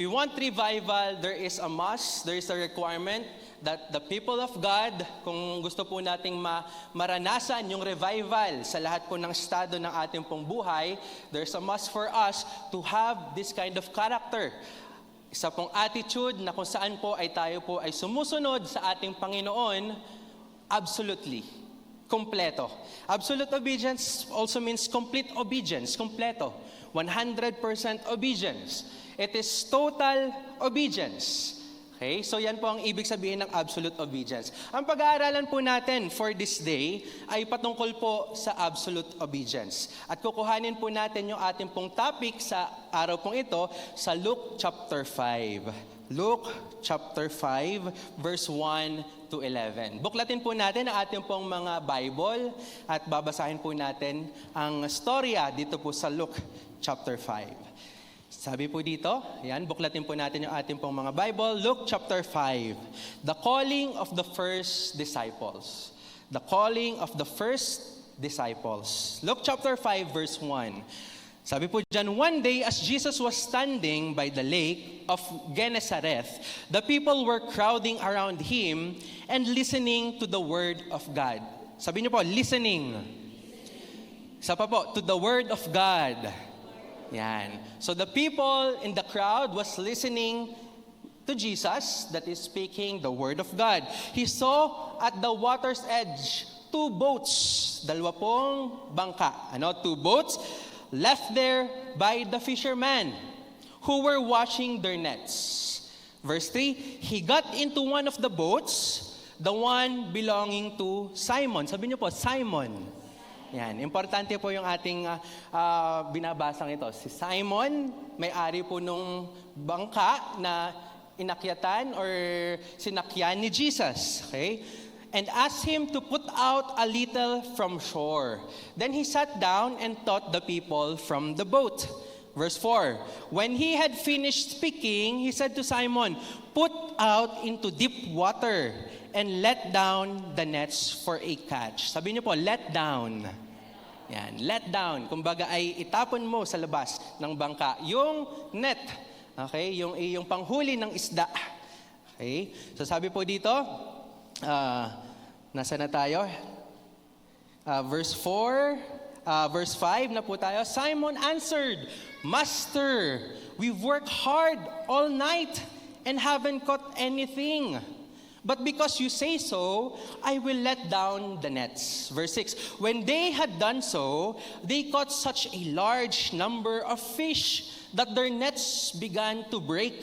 we want revival, there is a must, there is a requirement that the people of God, kung gusto po nating maranasan yung revival sa lahat po ng estado ng ating pong buhay, there's a must for us to have this kind of character. Isa pong attitude na kung saan po ay tayo po ay sumusunod sa ating Panginoon, absolutely, kompleto. Absolute obedience also means complete obedience, kompleto. 100% obedience. It is total obedience. Okay? So yan po ang ibig sabihin ng absolute obedience. Ang pag-aaralan po natin for this day ay patungkol po sa absolute obedience. At kukuhanin po natin yung ating pong topic sa araw pong ito sa Luke chapter 5. Luke chapter 5 verse 1 to 11. Buklatin po natin ang ating pong mga Bible at babasahin po natin ang storya dito po sa Luke chapter 5. Sabi po dito, yan, buklatin po natin yung ating pong mga Bible. Luke chapter 5, the calling of the first disciples. The calling of the first disciples. Luke chapter 5 verse 1. Sabi po dyan, one day as Jesus was standing by the lake of Gennesareth, the people were crowding around him and listening to the word of God. Sabi niyo po, listening. Isa pa po, to the word of God. Yan. So the people in the crowd was listening to Jesus that is speaking the word of God. He saw at the water's edge 2 boats, dalawa pong bangka. Two boats left there by the fishermen who were washing their nets. Verse 3, he got into one of the boats, the one belonging to Simon. Sabi niyo po, Simon. Yan, importante po yung ating binabasang ito. Si Simon, may-ari po nung bangka na inakyatan or sinakyan ni Jesus. Okay? And asked him to put out a little from shore. Then he sat down and taught the people from the boat. Verse 4, when he had finished speaking, he said to Simon, put out into deep water and let down the nets for a catch. Sabi niyo po, let down. Yan, let down. Kumbaga ay itapon mo sa labas ng bangka yung net. Okay? Yung panghuli ng isda. Okay? So sabi po dito, nasa na tayo? Verse 4, verse 5 na po tayo. Simon answered, Master, we've worked hard all night and haven't caught anything. But because you say so, I will let down the nets. Verse 6, when they had done so, they caught such a large number of fish that their nets began to break.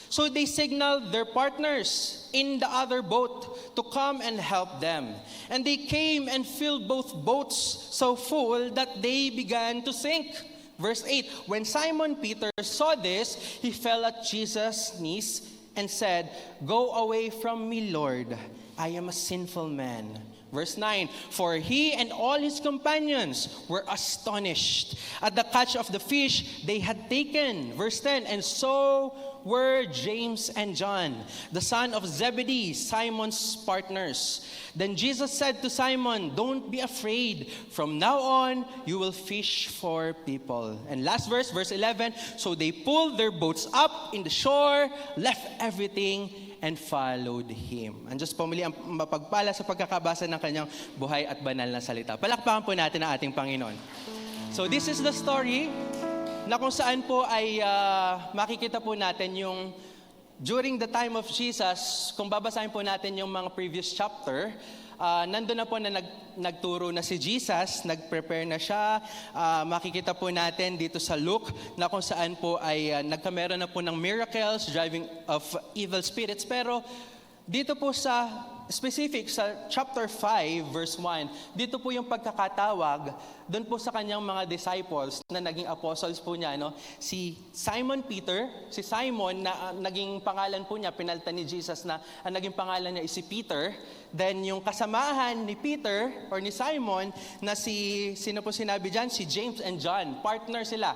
So they signaled their partners in the other boat to come and help them. And they came and filled both boats so full that they began to sink. Verse 8, when Simon Peter saw this, he fell at Jesus' knees and said, go away from me, Lord, I am a sinful man. Verse 9, for he and all his companions were astonished at the catch of the fish they had taken. Verse 10, and so were James and John, the son of Zebedee, Simon's partners. Then Jesus said to Simon, don't be afraid. From now on, you will fish for people. And last verse, verse 11, so they pulled their boats up in the shore, left everything, and followed him. Ang Diyos po muli ang mapagpala sa pagkakabasa ng kanyang buhay at banal na salita. Palakpakan po natin ang ating Panginoon. So this is the story na kung saan po ay makikita po natin yung during the time of Jesus, kung babasahin po natin yung mga previous chapter, nandun na po na nagturo na si Jesus, nag-prepare na siya. Makikita po natin dito sa Luke na kung saan po ay nagkameron na po ng miracles, driving of evil spirits. Pero dito po sa specific, sa chapter 5, verse 1, dito po yung pagkakatawag, doon po sa kanyang mga disciples na naging apostles po niya, si Simon Peter, si Simon na naging pangalan po niya, pinalitan ni Jesus na ang naging pangalan niya is si Peter. Then yung kasamahan ni Peter or ni Simon na sino po sinabi dyan? Si James and John, partner sila.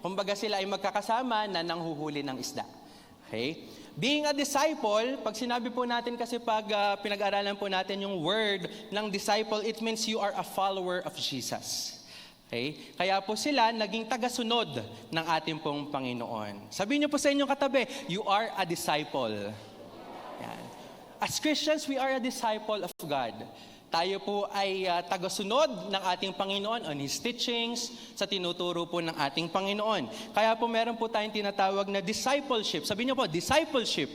Kumbaga sila ay magkakasama na nanghuhuli ng isda. Okay? Being a disciple, pag sinabi po natin kasi pag pinag-aralan po natin yung word ng disciple, it means you are a follower of Jesus. Okay? Kaya po sila naging tagasunod ng ating pong Panginoon. Sabihin niyo po sa inyong katabi, you are a disciple. Yan. As Christians, we are a disciple of God. Tayo po ay tagasunod ng ating Panginoon on His teachings, sa tinuturo po ng ating Panginoon. Kaya po meron po tayong tinatawag na discipleship. Sabihin niyo po, discipleship.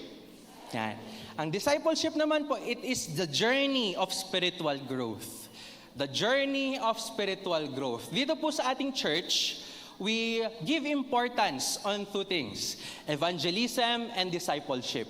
Yan. Ang discipleship naman po, it is the journey of spiritual growth. The journey of spiritual growth. Dito po sa ating church, we give importance on two things, evangelism and discipleship.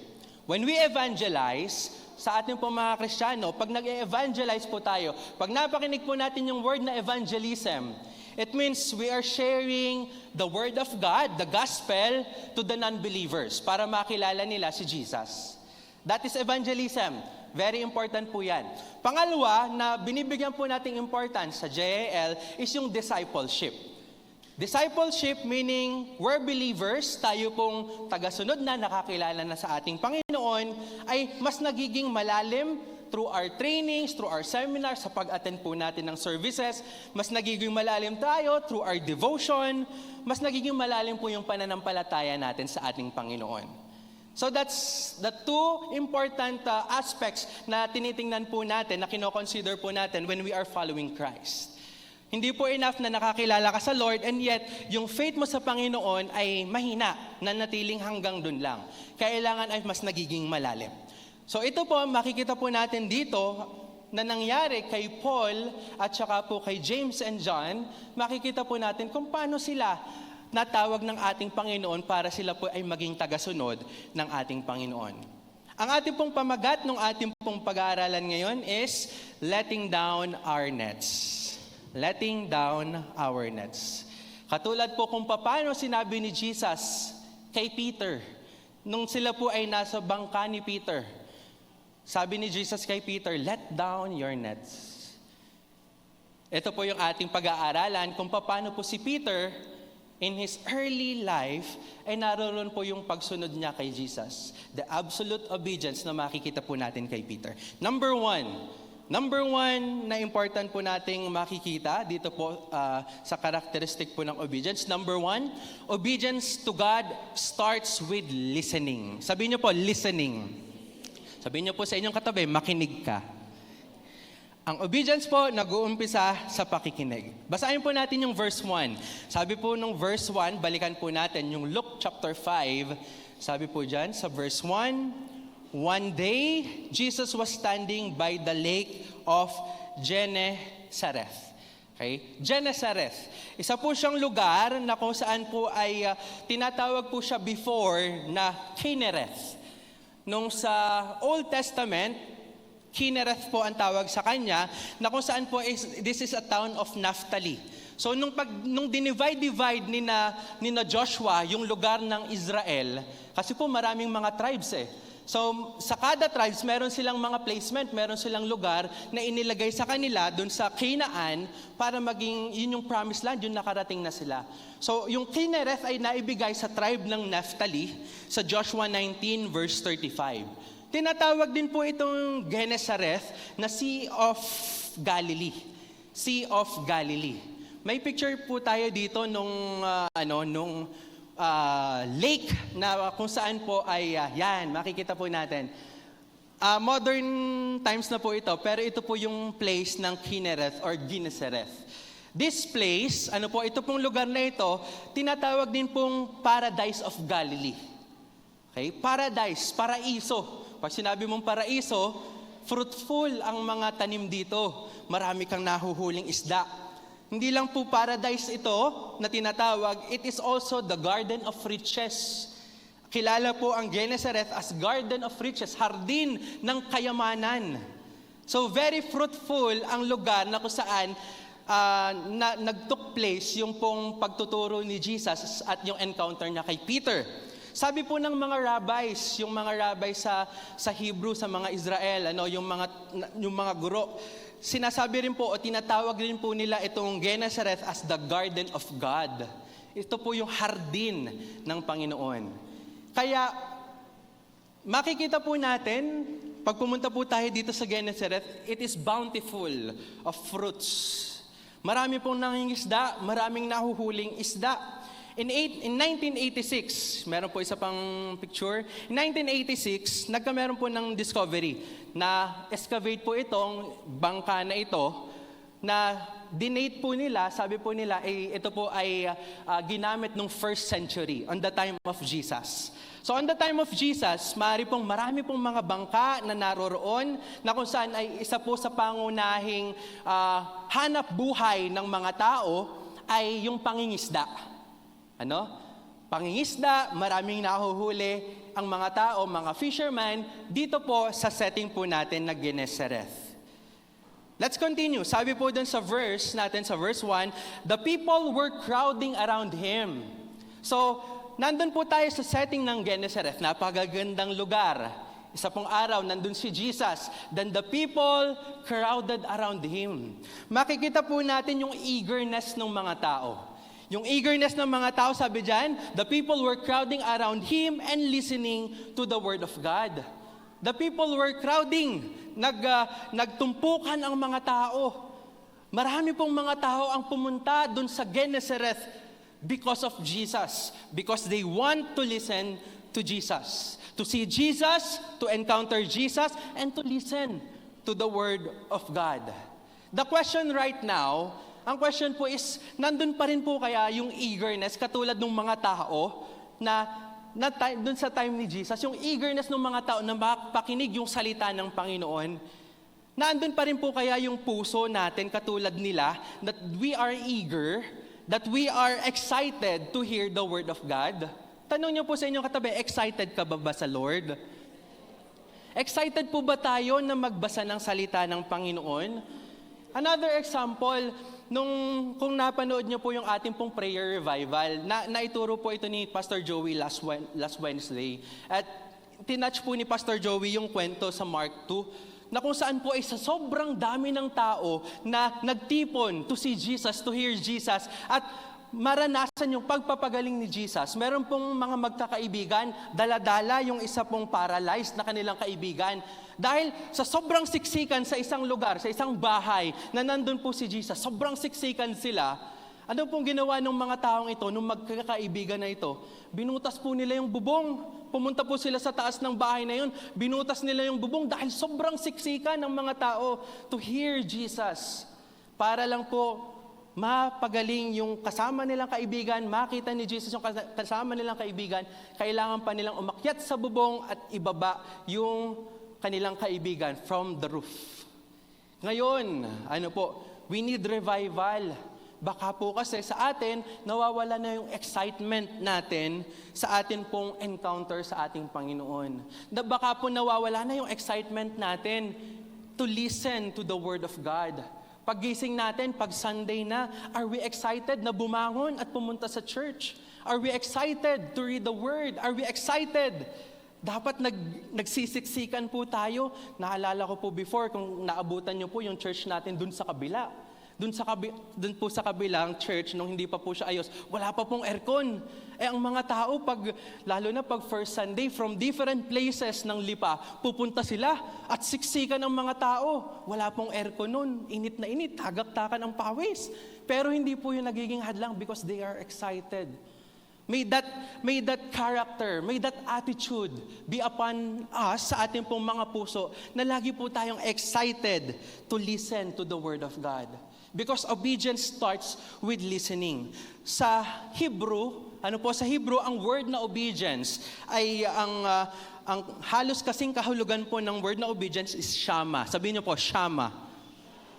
When we evangelize, sa ating po mga Kristiyano, pag nag-evangelize po tayo, pag napakinig po natin yung word na evangelism, it means we are sharing the word of God, the gospel, to the non-believers para makilala nila si Jesus. That is evangelism. Very important po yan. Pangalawa, na binibigyan po nating importance sa JAL is yung discipleship. Discipleship meaning we're believers, tayo pong tagasunod na, nakakilala na sa ating Panginoon, ay mas nagiging malalim through our trainings, through our seminars, sa pag-attend po natin ng services, mas nagiging malalim tayo through our devotion, mas nagiging malalim po yung pananampalataya natin sa ating Panginoon. So that's the two important aspects na tinitingnan po natin, na kino-consider po natin when we are following Christ. Hindi po enough na nakakilala ka sa Lord and yet yung faith mo sa Panginoon ay mahina, na natiling hanggang dun lang. Kailangan ay mas nagiging malalim. So ito po, makikita po natin dito na nangyari kay Paul at saka po kay James and John. Makikita po natin kung paano sila natawag ng ating Panginoon para sila po ay maging tagasunod ng ating Panginoon. Ang ating pong pamagat ng ating pong pag-aaralan ngayon is letting down our nets. Letting down our nets. Katulad po kung paano sinabi ni Jesus kay Peter, nung sila po ay nasa bangka ni Peter. Sabi ni Jesus kay Peter, let down your nets. Ito po yung ating pag-aaralan kung paano po si Peter in his early life, ay naroon po yung pagsunod niya kay Jesus. The absolute obedience na makikita po natin kay Peter. Number one na important po nating makikita dito po sa characteristic po ng obedience. Number one, obedience to God starts with listening. Sabihin niyo po, listening. Sabihin niyo po sa inyong katabi, makinig ka. Ang obedience po, nag-uumpisa sa pakikinig. Basahin po natin yung verse 1. Sabi po nung verse 1, balikan po natin yung Luke chapter 5. Sabi po dyan sa verse 1, one day, Jesus was standing by the lake of Gennesareth. Okay? Gennesareth. Isa po siyang lugar na kung saan po ay tinatawag po siya before na Kinnereth. Nung sa Old Testament, Kinnereth po ang tawag sa kanya, na kung saan po this is a town of Naphtali. So nung dinivide ni na Joshua yung lugar ng Israel, kasi po maraming mga tribes eh. So sa kada tribes meron silang mga placement, meron silang lugar na inilagay sa kanila doon sa Canaan para maging yun yung promised land, yung nakarating na sila. So yung Kinnereth ay naibigay sa tribe ng Naphtali sa Joshua 19 verse 35. Tinatawag din po itong Gennesareth na Sea of Galilee. Sea of Galilee. May picture po tayo dito nung lake na kung saan po ay yan, makikita po natin. Modern times na po ito, pero ito po yung place ng Kinnereth or Gennesareth. This place, ito pong lugar na ito, tinatawag din pong Paradise of Galilee. Okay? Paradise, paraiso. Pag sinabi mong paraiso, fruitful ang mga tanim dito. Marami kang nahuhuling isda. Hindi lang po paradise ito na tinatawag, it is also the garden of riches. Kilala po ang Gennesareth as garden of riches, hardin ng kayamanan. So very fruitful ang lugar na kung saan nag-took place yung pong pagtuturo ni Jesus at yung encounter niya kay Peter. Sabi po ng mga rabbis, yung mga rabbis sa Hebrew, sa mga Israel, yung mga guro, sinasabi rin po o tinatawag rin po nila itong Gennesareth as the garden of God. Ito po yung hardin ng Panginoon. Kaya makikita po natin, pag pumunta po tayo dito sa Gennesareth, it is bountiful of fruits. Marami pong nangingisda, maraming nahuhuling isda. In 1986, meron po isa pang picture. In 1986, nagkameron po ng discovery na excavate po itong bangka na ito na dinate po nila, sabi po nila, ito po ay ginamit nung 1st century, on the time of Jesus. So on the time of Jesus, marami pong mga bangka na naroroon na kung saan ay isa po sa pangunahing hanap buhay ng mga tao ay yung pangingisda. Pangingisda, maraming nahuhuli ang mga tao, mga fishermen, dito po sa setting po natin na Gennesareth. Let's continue. Sabi po dun sa verse natin, sa verse 1, the people were crowding around him. So, nandun po tayo sa setting ng Gennesareth, napakagandang lugar. Isa pong araw, nandun si Jesus. Then the people crowded around him. Makikita po natin yung eagerness ng mga tao. Yung eagerness ng mga tao, sabi dyan, the people were crowding around him and listening to the word of God. The people were crowding. Nagtumpukan ang mga tao. Marami pong mga tao ang pumunta dun sa Gennesareth because of Jesus. Because they want to listen to Jesus. To see Jesus, to encounter Jesus, and to listen to the word of God. The question right now, ang question po is, nandun pa rin po kaya yung eagerness katulad ng mga tao na dun sa time ni Jesus, yung eagerness ng mga tao na mapakinig yung salita ng Panginoon, nandun pa rin po kaya yung puso natin katulad nila, that we are eager, that we are excited to hear the word of God? Tanong niyo po sa inyong katabi, excited ka ba sa Lord? Excited po ba tayo na magbasa ng salita ng Panginoon? Another example, kung napanood niyo po yung ating pong prayer revival, naituro po ito ni Pastor Joey last Wednesday. At tinouch po ni Pastor Joey yung kwento sa Mark 2, na kung saan po ay sa sobrang dami ng tao na nagtipon to see Jesus, to hear Jesus, at maranasan yung pagpapagaling ni Jesus. Meron pong mga magkakaibigan, dala-dala yung isa pong paralyzed na kanilang kaibigan. Dahil sa sobrang siksikan sa isang lugar, sa isang bahay, na nandun po si Jesus, sobrang siksikan sila, ano pong ginawa ng mga taong ito, nung magkakaibigan na ito? Binutas po nila yung bubong. Pumunta po sila sa taas ng bahay na yun, binutas nila yung bubong dahil sobrang siksikan ng mga tao to hear Jesus. Para lang po mapagaling yung kasama nilang kaibigan, makita ni Jesus yung kasama nilang kaibigan, kailangan pa nilang umakyat sa bubong at ibaba yung kanilang kaibigan from the roof. Ngayon, we need revival. Baka po kasi sa atin, nawawala na yung excitement natin sa atin pong encounter sa ating Panginoon. Baka po nawawala na yung excitement natin to listen to the Word of God. Paggising natin, pag Sunday na, are we excited na bumangon at pumunta sa church? Are we excited to read the Word? Are we excited? Dapat nagsisiksikan po tayo. Naalala ko po before, kung naabutan niyo po yung church natin dun sa kabila. Dun po sa kabilang church, nung hindi pa po siya ayos, wala pa pong aircon. Ang mga tao, lalo na pag first Sunday, from different places ng Lipa, pupunta sila at siksikan ng mga tao. Wala pong aircon nun. Init na init, tagak-takan ang pawis. Pero hindi po yung nagiging hadlang because they are excited. May that character, may that attitude be upon us sa ating pong mga puso na lagi po tayong excited to listen to the Word of God. Because obedience starts with listening. Sa Hebrew, ang word na obedience ay ang halos kasing kahulugan po ng word na obedience is shama. Sabihin niyo po, shama.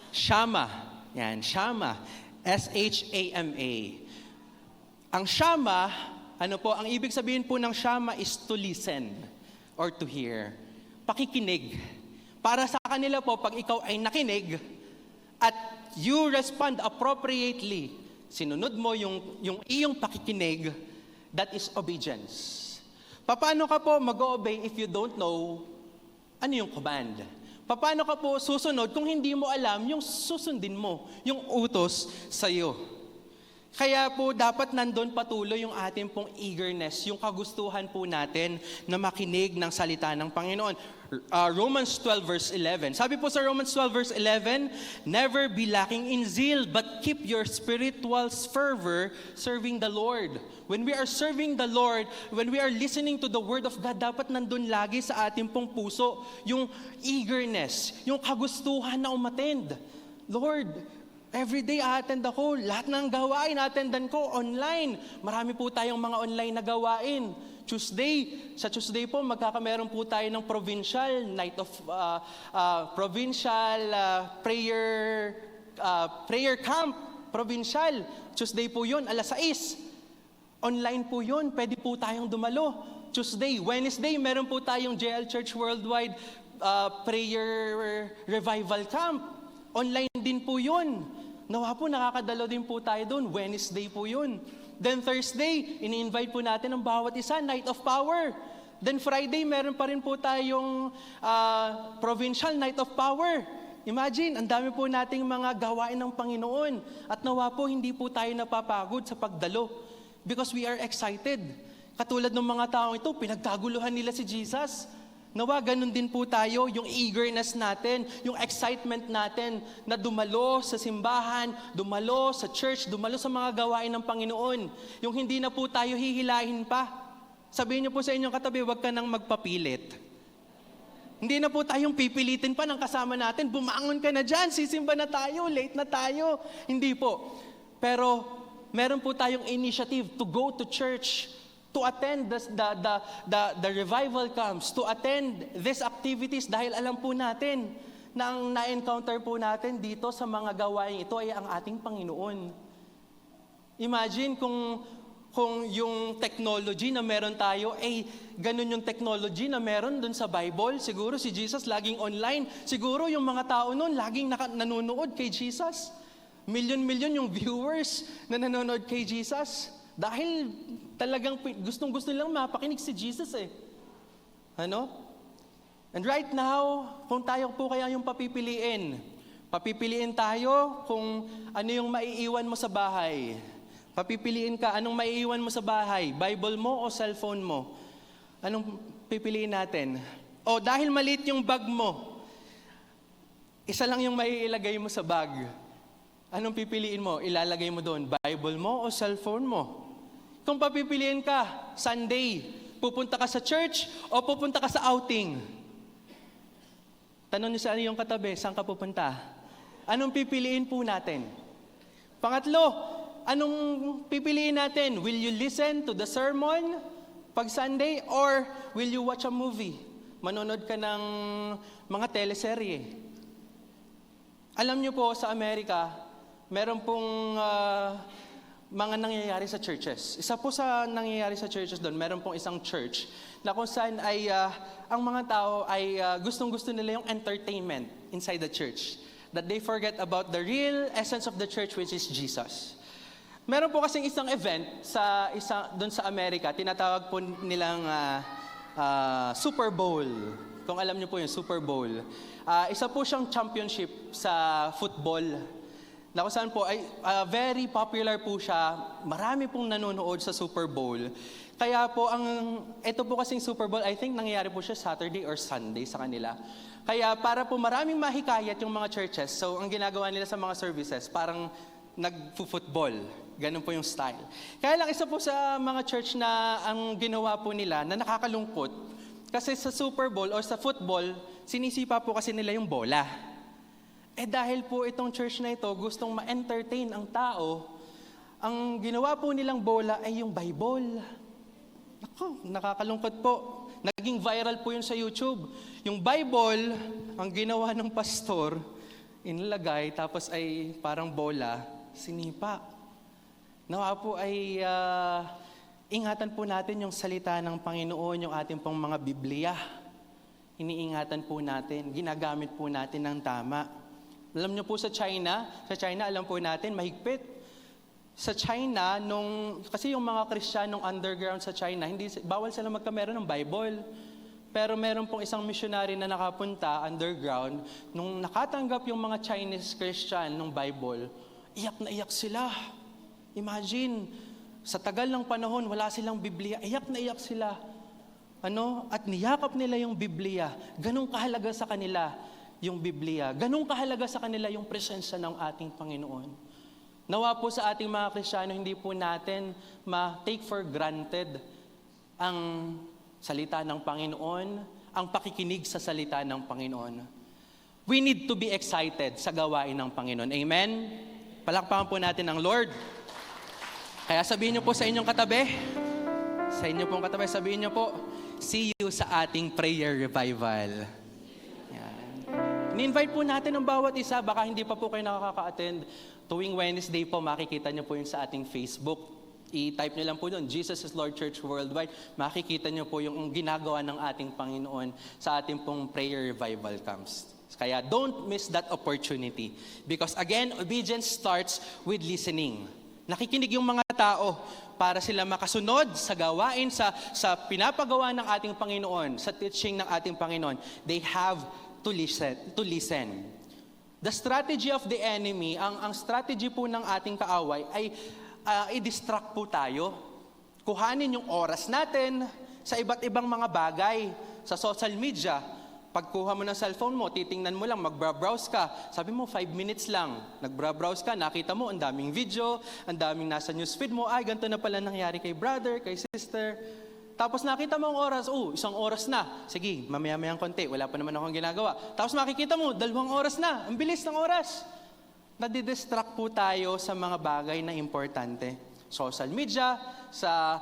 Shama. Yan, shama. S-H-A-M-A. Ang shama, ang ibig sabihin po ng shama is to listen or to hear. Pakikinig. Para sa kanila po, pag ikaw ay nakinig at you respond appropriately, sinunod mo yung iyong pakikinig, that is obedience. Paano ka po mag-obey if you don't know ano yung command? Paano ka po susunod kung hindi mo alam yung susundin mo, yung utos sa iyo? Kaya po dapat nandun patuloy yung ating pong eagerness, yung kagustuhan po natin na makinig ng salita ng Panginoon. Romans 12 verse 11. Sabi po sa Romans 12 verse 11, never be lacking in zeal, but keep your spiritual fervor serving the Lord. When we are serving the Lord, when we are listening to the Word of God, dapat nandun lagi sa ating pong puso yung eagerness, yung kagustuhan na umattend. Lord, everyday attend ako, lahat ng gawain attendan ko online. Marami po tayong mga online na gawain. Sa Tuesday po, magkakameron po tayo ng provincial, night of provincial prayer camp, provincial. Tuesday po yun, alas 6. Online po yun, pwede po tayong dumalo. Tuesday, Wednesday, meron po tayong JL Church Worldwide prayer revival camp. Online din po yun. Nawa po, nakakadalo din po tayo doon. Wednesday po yun. Then Thursday, ini-invite po natin ang bawat isa, Night of Power. Then Friday, meron pa rin po tayong Provincial Night of Power. Imagine, ang dami po nating mga gawain ng Panginoon. At nawa po, hindi po tayo napapagod sa pagdalo. Because we are excited. Katulad ng mga taong ito, pinagkaguluhan nila si Jesus. Nawa, ganun din po tayo, yung eagerness natin, yung excitement natin na dumalo sa simbahan, dumalo sa church, dumalo sa mga gawain ng Panginoon. Yung hindi na po tayo hihilahin pa. Sabihin niyo po sa inyong katabi, huwag ka nang magpapilit. Hindi na po tayong pipilitin pa ng kasama natin, bumangon ka na dyan, sisimba na tayo, late na tayo. Hindi po. Pero meron po tayong initiative to go to church, to attend the revival camps, to attend these activities dahil alam po natin na ang na-encounter po natin dito sa mga gawain ito ay ang ating Panginoon. Imagine kung yung technology na meron tayo ay ganun yung technology na meron dun sa Bible. Siguro si Jesus laging online. Siguro yung mga tao nun laging nanonood kay Jesus. Milyon-milyon yung viewers na nanonood kay Jesus. Dahil talagang gustong-gusto nilang mapakinig si Jesus eh. Ano? And right now, kung tayo po kaya yung papipiliin tayo kung ano yung maiiwan mo sa bahay. Papipiliin ka, anong maiiwan mo sa bahay? Bible mo o cellphone mo? Anong pipiliin natin? O dahil maliit yung bag mo, isa lang yung maiilagay mo sa bag. Anong pipiliin mo? Ilalagay mo doon, Bible mo o cellphone mo? Kung papipiliin ka, Sunday, pupunta ka sa church o pupunta ka sa outing? Tanong niyo sa yung katabi, saan ka pupunta? Anong pipiliin po natin? Pangatlo, anong pipiliin natin? Will you listen to the sermon pag Sunday or will you watch a movie? Manonood ka ng mga teleserye. Alam niyo po, sa Amerika, meron pong mga nangyayari sa churches. Isa po sa nangyayari sa churches doon, meron pong isang church na kung saan ay ang mga tao ay gustong-gusto nila yung entertainment inside the church. That they forget about the real essence of the church, which is Jesus. Meron po kasing isang event doon sa Amerika, tinatawag po nilang Super Bowl. Kung alam niyo po yung Super Bowl. Isa po siyang championship sa football. Na kung saan po ay very popular po siya. Marami pong nanonood sa Super Bowl. Kaya po ito po kasing Super Bowl, I think nangyayari po siya Saturday or Sunday sa kanila. Kaya para po maraming mahikayat yung mga churches, so ang ginagawa nila sa mga services, parang nag-football. Ganun po yung style. Kaya lang isa po sa mga church na ang ginawa po nila na nakakalungkot, kasi sa Super Bowl or sa football, sinisipa po kasi nila yung bola. Dahil po itong church na ito gustong ma-entertain ang tao, ang ginawa po nilang bola ay yung Bible. Naku, nakakalungkot po. Naging viral po yun sa YouTube. Yung Bible, ang ginawa ng pastor, inilagay, tapos ay parang bola, sinipa. Nawa po ay ingatan po natin yung salita ng Panginoon, yung ating pong mga Biblia. Iniingatan po natin, ginagamit po natin ng tama. Alam niyo po sa China alam po natin, mahigpit. Sa China, kasi yung mga Kristiyanong underground sa China, bawal sila magkameron ng Bible. Pero meron pong isang missionary na nakapunta underground, nung nakatanggap yung mga Chinese Christian ng Bible, iyak na iyak sila. Imagine, sa tagal ng panahon, wala silang Biblia. Iyak na iyak sila. At niyakap nila yung Biblia. Ganong kahalaga sa kanila yung Biblia. Ganong kahalaga sa kanila yung presensya ng ating Panginoon. Nawa po sa ating mga Kristiyano, hindi po natin ma-take for granted ang salita ng Panginoon, ang pakikinig sa salita ng Panginoon. We need to be excited sa gawain ng Panginoon. Amen? Palakpakan po natin ang Lord. Kaya sabihin niyo po sa inyong katabi, sabihin niyo po, see you sa ating prayer revival. Yan. Ni-invite po natin ang bawat isa, baka hindi pa po kayo nakaka-attend. Tuwing Wednesday po, makikita niyo po yun sa ating Facebook. I-type niyo lang po doon, Jesus is Lord Church Worldwide. Makikita niyo po yung ginagawa ng ating Panginoon sa ating pong prayer revival camps. Kaya don't miss that opportunity. Because again, obedience starts with listening. Nakikinig yung mga tao para sila makasunod sa gawain, sa pinapagawa ng ating Panginoon, sa teaching ng ating Panginoon. They have to listen. The strategy of the enemy, ang strategy po ng ating kaaway ay i-distract po tayo. Kuhanin yung oras natin sa iba't ibang mga bagay. Sa social media, pagkuha mo ng cellphone mo, titingnan mo lang, magbrowse ka. Sabi mo, 5 minutes lang. Nagbrowse ka, nakita mo, ang daming video, ang daming nasa newsfeed mo. Ay, ganito na pala nangyari kay brother, kay sister. Tapos nakita mo ang oras, 1 oras na. Sige, mamaya-mayang konti, wala pa naman akong ginagawa. Tapos makikita mo, 2 oras na. Ang bilis ng oras. Nadidistract po tayo sa mga bagay na importante. Social media, sa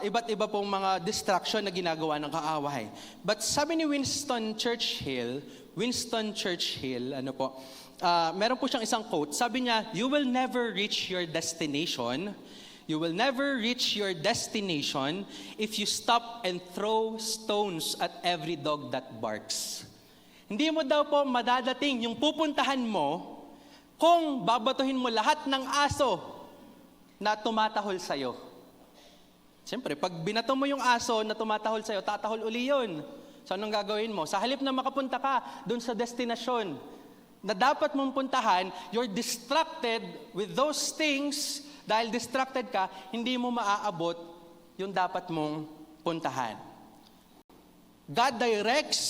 iba't iba pong mga distraction na ginagawa ng kaaway. But sabi ni Winston Churchill, meron po siyang isang quote. Sabi niya, you will never reach your destination if you stop and throw stones at every dog that barks. Hindi mo daw po madadating yung pupuntahan mo kung babatuhin mo lahat ng aso na tumatahol sa'yo. Siyempre, pag binato mo yung aso na tumatahol sa'yo, tatahol uli yun. So, anong gagawin mo? Sa halip na makapunta ka dun sa destinasyon na dapat mong puntahan, you're distracted with those things. Dahil distracted ka, hindi mo maaabot yung dapat mong puntahan. God directs,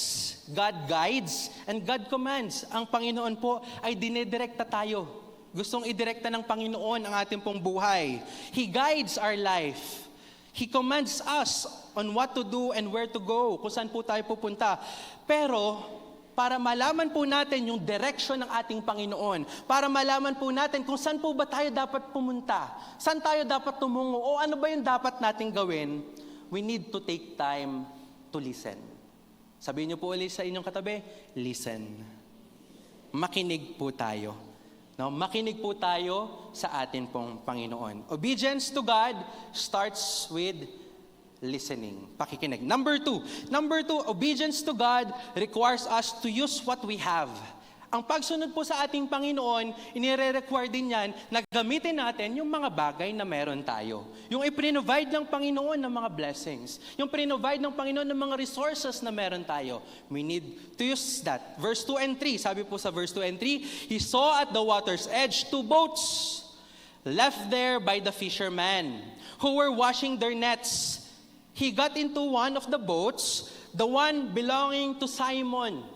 God guides, and God commands. Ang Panginoon po ay dinidirekta tayo. Gustong idirekta ng Panginoon ang ating pong buhay. He guides our life. He commands us on what to do and where to go, kung saan po tayo pupunta. Pero, para malaman po natin yung direction ng ating Panginoon, para malaman po natin kung saan po ba tayo dapat pumunta, saan tayo dapat tumungo, o ano ba yung dapat nating gawin, we need to take time to listen. Sabihin niyo po ulit sa inyong katabi, listen. Makinig po tayo. No, makinig po tayo sa atin pong Panginoon. Obedience to God starts with listening. Pakikinig. Number two, obedience to God requires us to use what we have. Ang pagsunod po sa ating Panginoon, inire-require din yan na gamitin natin yung mga bagay na meron tayo. Yung i-provide ng Panginoon ng mga blessings. Yung provide ng Panginoon ng mga resources na meron tayo. We need to use that. Verse 2 and 3, sabi po sa verse 2 and 3, He saw at the water's edge 2 boats left there by the fishermen who were washing their nets. He got into one of the boats, the one belonging to Simon.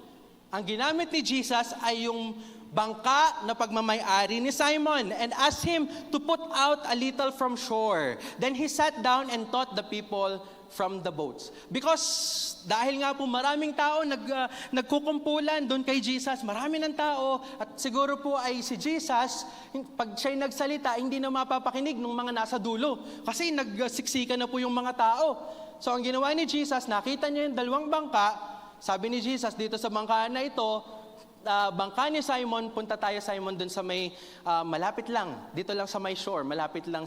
Ang ginamit ni Jesus ay yung bangka na pagmamay-ari ni Simon and asked him to put out a little from shore. Then he sat down and taught the people from the boats. Because dahil nga po maraming tao nagkukumpulan doon kay Jesus, marami ng tao at siguro po ay si Jesus, pag siya'y nagsalita, hindi na mapapakinig ng mga nasa dulo. Kasi nagsiksikan na po yung mga tao. So ang ginawa ni Jesus, nakita niya yung 2 bangka. Sabi ni Jesus, dito sa bangka na ito, bangka ni Simon, punta tayo Simon dun sa may malapit lang, dito lang sa may shore, malapit lang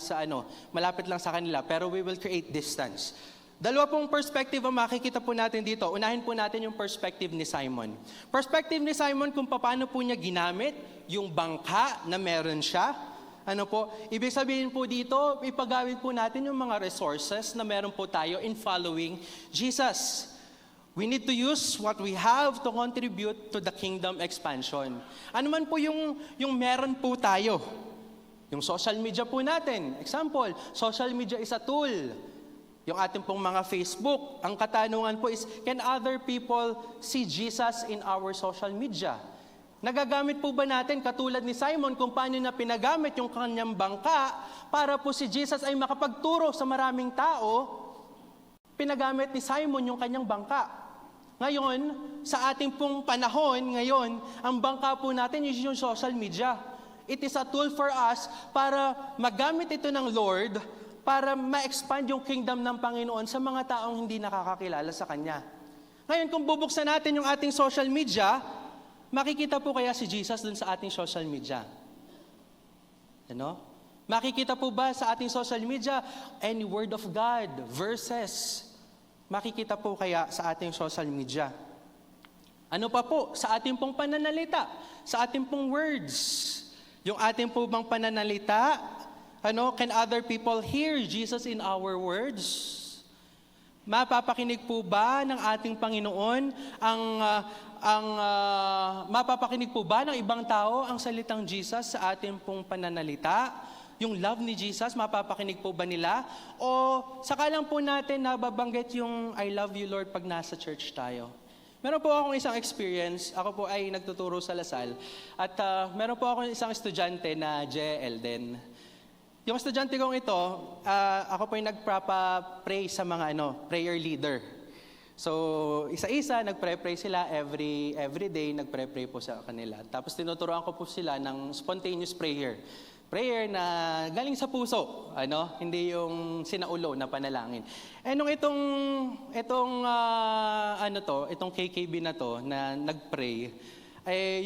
sa kanila, pero we will create distance. 2 pong perspective ang makikita po natin dito. Unahin po natin yung perspective ni Simon. Perspective ni Simon kung paano po niya ginamit yung bangka na meron siya. Ibig sabihin po dito, ipagawin po natin yung mga resources na meron po tayo in following Jesus. We need to use what we have to contribute to the kingdom expansion. Ano man po yung meron po tayo. Yung social media po natin, example, social media is a tool. Yung ating pong mga Facebook, ang katanungan po is, can other people see Jesus in our social media? Nagagamit po ba natin, katulad ni Simon, kung paano na pinagamit yung kanyang bangka para po si Jesus ay makapagturo sa maraming tao? Pinagamit ni Simon yung kanyang bangka. Ngayon, sa ating pong panahon, ngayon, ang bangka po natin is yung social media. It is a tool for us para magamit ito ng Lord para ma-expand yung kingdom ng Panginoon sa mga taong hindi nakakakilala sa Kanya. Ngayon, kung bubuksan natin yung ating social media, makikita po kaya si Jesus dun sa ating social media? Ano? Makikita po ba sa ating social media any word of God, verses? Makikita po kaya sa ating social media? Ano pa po? Sa ating pong pananalita, sa ating pong words. Yung ating po bang pananalita, can other people hear Jesus in our words? Mapapakinig po ba ng ating Panginoon mapapakinig po ba ng ibang tao ang salitang Jesus sa ating pong pananalita? Yung love ni Jesus, mapapakinig po ba nila? O saka lang po natin nababanggit yung I love you Lord pag nasa church tayo? Meron po akong isang experience. Ako po ay nagtuturo sa Lasal. At meron po akong isang estudyante na JL din. Yung estudyante kong ito, ako po ay nagpapa-pray sa mga prayer leader. So, isa-isa, nagpre-pray sila every day, nagpre-pray po sa kanila. Tapos tinuturuan ko po sila ng spontaneous prayer. Prayer na galing sa puso, hindi yung sinaulo na panalangin. Nung itong KKB na to na nagpray,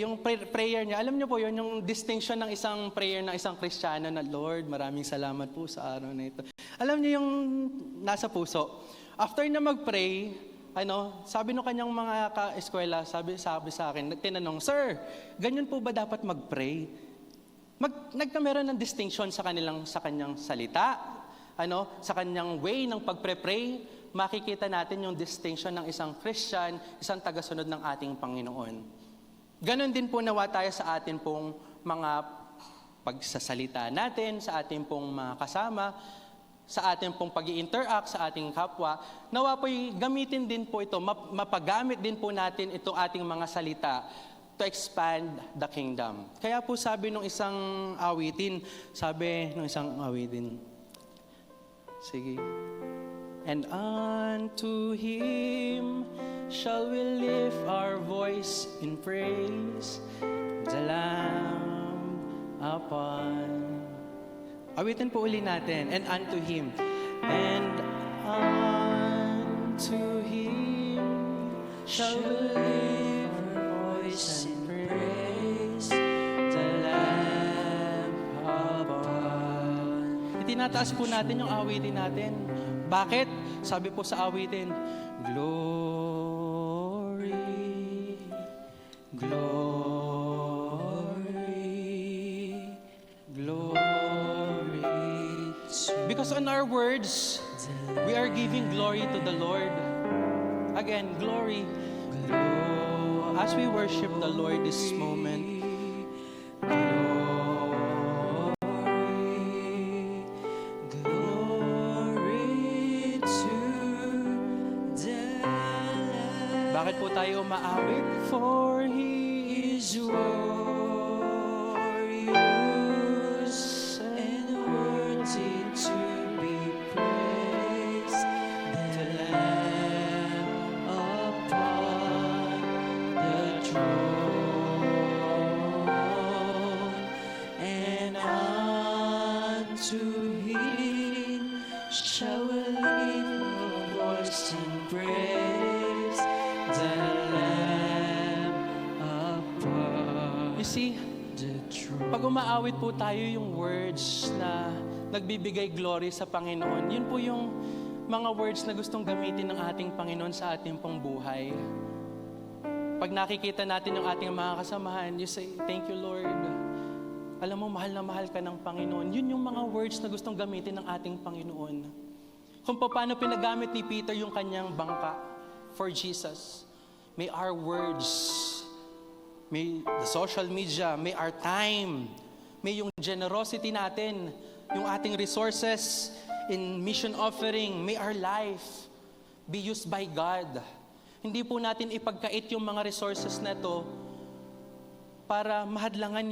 yung prayer niya, alam niyo po yun, yung distinction ng isang prayer ng isang Kristiyano na, Lord, maraming salamat po sa araw na ito. Alam niyo yung nasa puso. After na mag-pray, sabi nung kanyang mga ka-eskwela, sabi sa akin, tinanong, Sir, ganyan po ba dapat mag-pray? Nagkameron ng distinction sa kanyang salita, sa kanyang way ng pagpre-pray, makikita natin yung distinction ng isang Christian, isang tagasunod ng ating Panginoon. Ganon din po nawa tayo sa atin pong mga pagsasalita natin, sa ating pong mga kasama, sa ating pong pag-i-interact sa ating kapwa. Nawa po'y gamitin din po ito, mapagamit din po natin itong ating mga salita to expand the kingdom. Kaya po sabi nung isang awitin, sige. And unto Him shall we lift our voice in praise, the Lamb upon. Awitin po uli natin. And unto Him. And unto Him shall we lift our voice in praise, the Lamb upon. Itinataas po natin yung awitin natin. Bakit? Sabi po sa awitin, Glory, glory, glory. Because on our words, we are giving glory to the Lord. Again, glory. As we worship the Lord this moment, bakit po tayo maawit? For He is glorious and worthy to be praised, the Lamb upon the throne, and unto Him shall we lift our voice in praise, the Lamb upon. You see, pag umaawit po tayo yung words na nagbibigay glory sa Panginoon, yun po yung mga words na gustong gamitin ng ating Panginoon sa ating pong buhay. Pag nakikita natin yung ating mga kasamahan, you say, thank you Lord. Alam mo, mahal na mahal ka ng Panginoon. Yun yung mga words na gustong gamitin ng ating Panginoon. Kung paano pinagamit ni Peter yung kanyang bangka for Jesus. May our words, may the social media, may our time, may yung generosity natin, yung ating resources in mission offering, may our life be used by God. Hindi po natin ipagkait yung mga resources na to para mahadlangan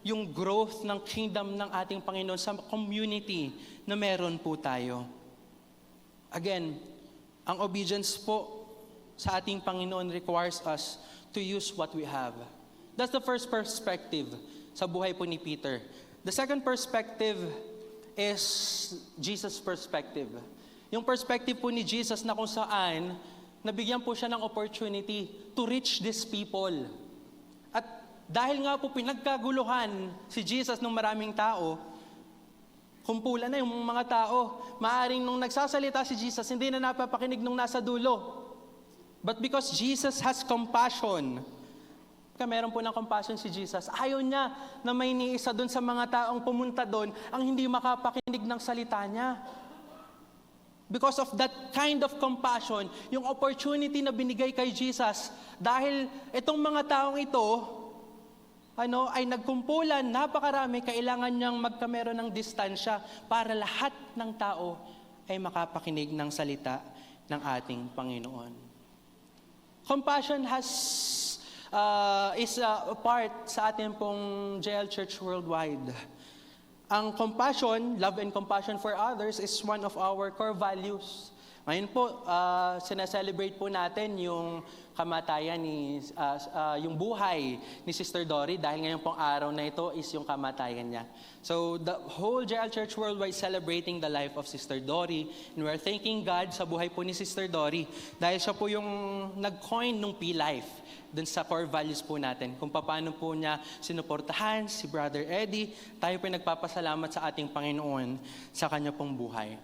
yung growth ng kingdom ng ating Panginoon sa community na meron po tayo. Again, ang obedience po sa ating Panginoon requires us to use what we have. That's the first perspective sa buhay po ni Peter. The second perspective is Jesus' perspective. Yung perspective po ni Jesus na kung saan nabigyan po siya ng opportunity to reach these people. At dahil nga po pinagkaguluhan si Jesus ng maraming tao, kumpulan na yung mga tao. Maaring nung nagsasalita si Jesus, hindi na napapakinig nung nasa dulo. But because Jesus has compassion, meron po ng compassion si Jesus, ayaw niya na may niisa doon sa mga taong pumunta doon ang hindi makapakinig ng salita niya. Because of that kind of compassion, yung opportunity na binigay kay Jesus, dahil itong mga taong ito, ay nagkumpulan, napakarami, kailangan niyang magkameron ng distansya para lahat ng tao ay makapakinig ng salita ng ating Panginoon. Compassion is a part sa ating pong JL Church Worldwide. Ang compassion, love and compassion for others is one of our core values. Ngayon po, sinaselebrate po natin yung kamatayan yung buhay ni Sister Dory dahil ngayon pong araw na ito is yung kamatayan niya. So the whole JL Church Worldwide celebrating the life of Sister Dory, and we're thanking God sa buhay po ni Sister Dory dahil siya po yung nag-coin ng P-Life dun sa core values po natin. Kung paano po niya sinuportahan si Brother Eddie, tayo po nagpapasalamat sa ating Panginoon sa kanya pong buhay.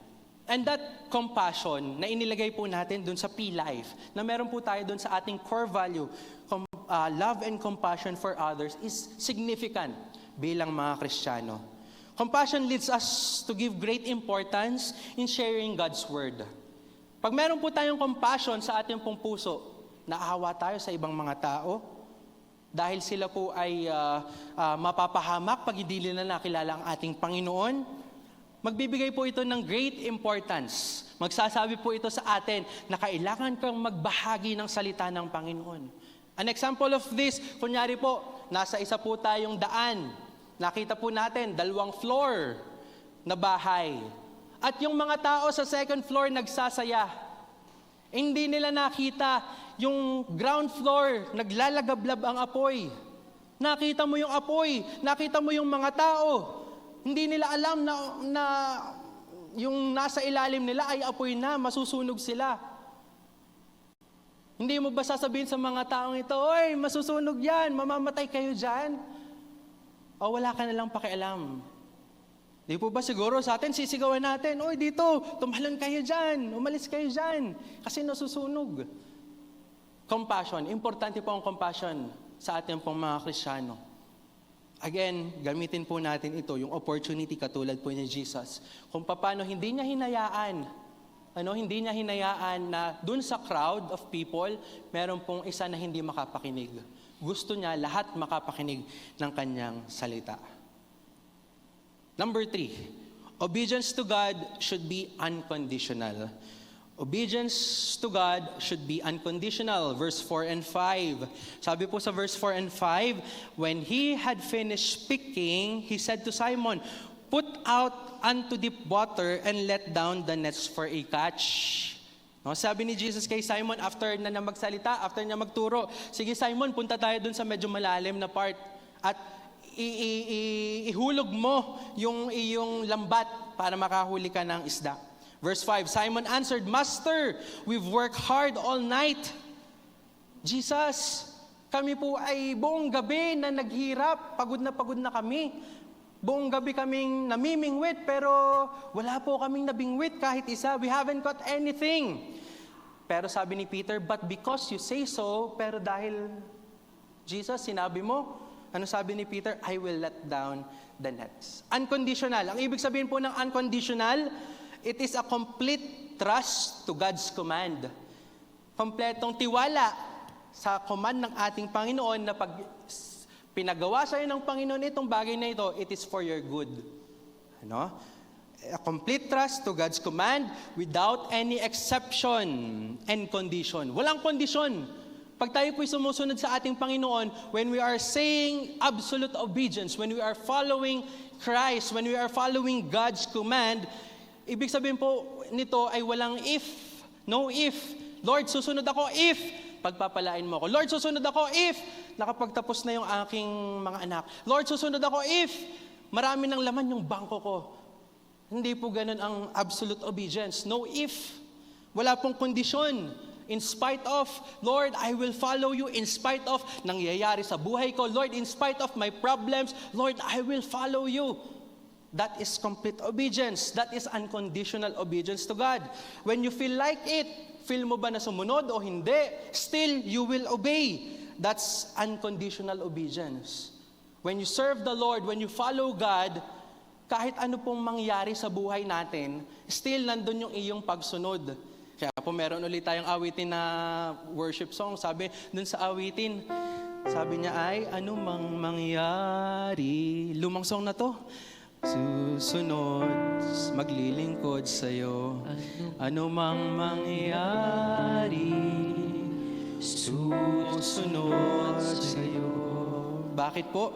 And that compassion na inilagay po natin dun sa P-Life, na meron po tayo dun sa ating core value, love and compassion for others, is significant bilang mga Kristiyano. Compassion leads us to give great importance in sharing God's Word. Pag meron po tayong compassion sa ating pong puso, naawa tayo sa ibang mga tao, dahil sila po ay mapapahamak pag hindi nila nakilala ang ating Panginoon, magbibigay po ito ng great importance. Magsasabi po ito sa atin na kailangan kang magbahagi ng salita ng Panginoon. An example of this, kunyari po, nasa isa po tayong daan. Nakita po natin, 2 floor na bahay. At yung mga tao sa 2nd floor nagsasaya. Hindi nila nakita yung ground floor, naglalagablab ang apoy. Nakita mo yung apoy, nakita mo yung mga tao. Hindi nila alam na yung nasa ilalim nila ay apoy na, masusunog sila. Hindi mo ba sasabihin sa mga taong ito, "Oy, masusunog yan, mamamatay kayo dyan"? O wala ka nalang pakialam? Di po ba siguro sa atin, sisigawan natin, "Oy, dito, tumalon kayo dyan, umalis kayo dyan, kasi nasusunog." Compassion, importante po ang compassion sa ating pong mga Kristiyano. Again, gamitin po natin ito, yung opportunity katulad po ni Jesus. Kung paano hindi niya hinayaan na dun sa crowd of people, meron pong isa na hindi makapakinig. Gusto niya lahat makapakinig ng kanyang salita. Number 3, obedience to God should be unconditional. Obedience to God should be unconditional. Verse 4 and 5. Sabi po sa verse 4 and 5, when he had finished speaking, he said to Simon, "Put out unto deep water and let down the nets for a catch." No, sabi ni Jesus kay Simon after na magsalita, after niya magturo, "Sige Simon, punta tayo dun sa medyo malalim na part at ihulog mo yung iyong lambat para makahuli ka ng isda." Verse 5, Simon answered, "Master, we've worked hard all night." Jesus, kami po ay buong gabi na naghirap, pagod na kami. Buong gabi kaming namimingwit, pero wala po kaming nabingwit kahit isa. We haven't caught anything. Pero sabi ni Peter, "But because you say so," pero dahil Jesus, sinabi mo, ano sabi ni Peter? "I will let down the nets." Unconditional. Ang ibig sabihin po ng unconditional, it is a complete trust to God's command. Kompletong tiwala sa command ng ating Panginoon na Pinagawa sa'yo ng Panginoon itong bagay na ito, it is for your good. Ano? A complete trust to God's command without any exception and condition. Walang kondisyon. Pag tayo po'y sumusunod sa ating Panginoon, when we are saying absolute obedience, when we are following Christ, when we are following God's command, ibig sabihin po nito ay walang if, no if. Lord, susunod ako if pagpapalain mo ako. Lord, susunod ako if nakapagtapos na yung aking mga anak. Lord, susunod ako if marami ng laman yung bangko ko. Hindi po ganun ang absolute obedience. No if. Wala pong kondisyon. In spite of, Lord, I will follow you. In spite of nangyayari sa buhay ko. Lord, in spite of my problems, Lord, I will follow you. That is complete obedience. That is unconditional obedience to God. When you feel like it, feel mo ba na sumunod o hindi? Still, you will obey. That's unconditional obedience. When you serve the Lord, when you follow God, kahit ano pong mangyari sa buhay natin, still nandun yung iyong pagsunod. Kaya po meron ulit tayong awitin na worship song. Sabi dun sa awitin, sabi niya ay, ano mang mangyari. Lumang song na to. Susunod, maglilingkod sa'yo. Ano mang mangyari, susunod sa'yo. Bakit po?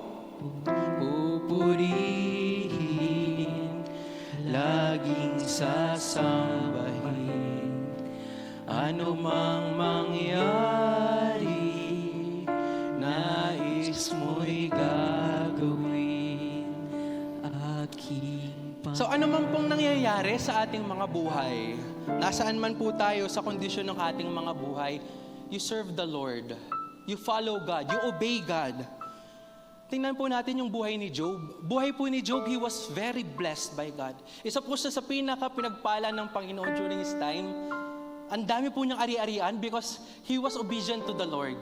Pupurihin, laging sasambahin. Ano mang mangyari, nais mo'y gagawin. So ano man pong nangyayari sa ating mga buhay, nasaan man po tayo sa kondisyon ng ating mga buhay, you serve the Lord. You follow God. You obey God. Tingnan po natin yung buhay ni Job. Buhay po ni Job, he was very blessed by God. Isa po siya sa pinaka-pinagpala ng Panginoon during his time. Ang dami po niyang ari-arian because he was obedient to the Lord.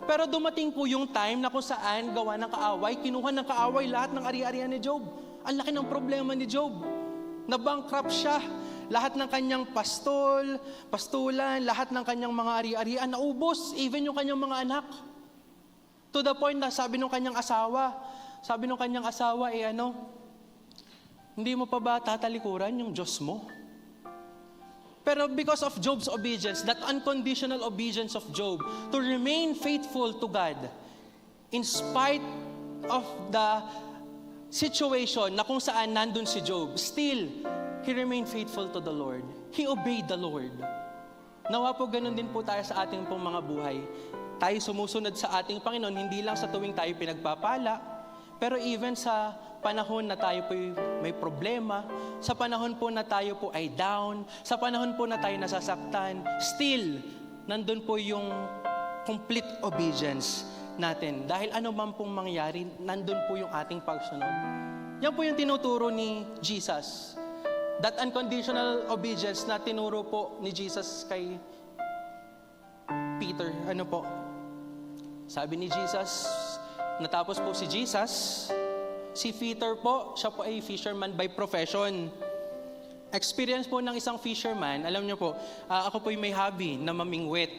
Pero dumating po yung time na kung saan gawa ng kaaway, kinuha ng kaaway lahat ng ari-arian ni Job. Ang laki ng problema ni Job. Nabankrupt siya. Lahat ng kanyang pastulan, lahat ng kanyang mga ari-arian, naubos. Even yung kanyang mga anak. To the point na sabi ng kanyang asawa, hindi mo pa ba tatalikuran yung Diyos mo? Pero because of Job's obedience, that unconditional obedience of Job, to remain faithful to God, in spite of the situation na kung saan nandun si Job, still, he remained faithful to the Lord. He obeyed the Lord. Nawa po ganun din po tayo sa ating pong mga buhay. Tayo sumusunod sa ating Panginoon, hindi lang sa tuwing tayo pinagpapala, pero even sa panahon na tayo po may problema, sa panahon po na tayo po ay down, sa panahon po na tayo nasasaktan, still, nandun po yung complete obedience natin. Dahil ano man pong mangyari, nandun po yung ating pagsunod. Yan po yung tinuturo ni Jesus. That unconditional obedience na tinuro po ni Jesus kay Peter. Ano po? Sabi ni Jesus, natapos po si Jesus, si Peter po, siya po ay fisherman by profession. Experience po ng isang fisherman, alam niyo po, ako po may hobby na mamingwit.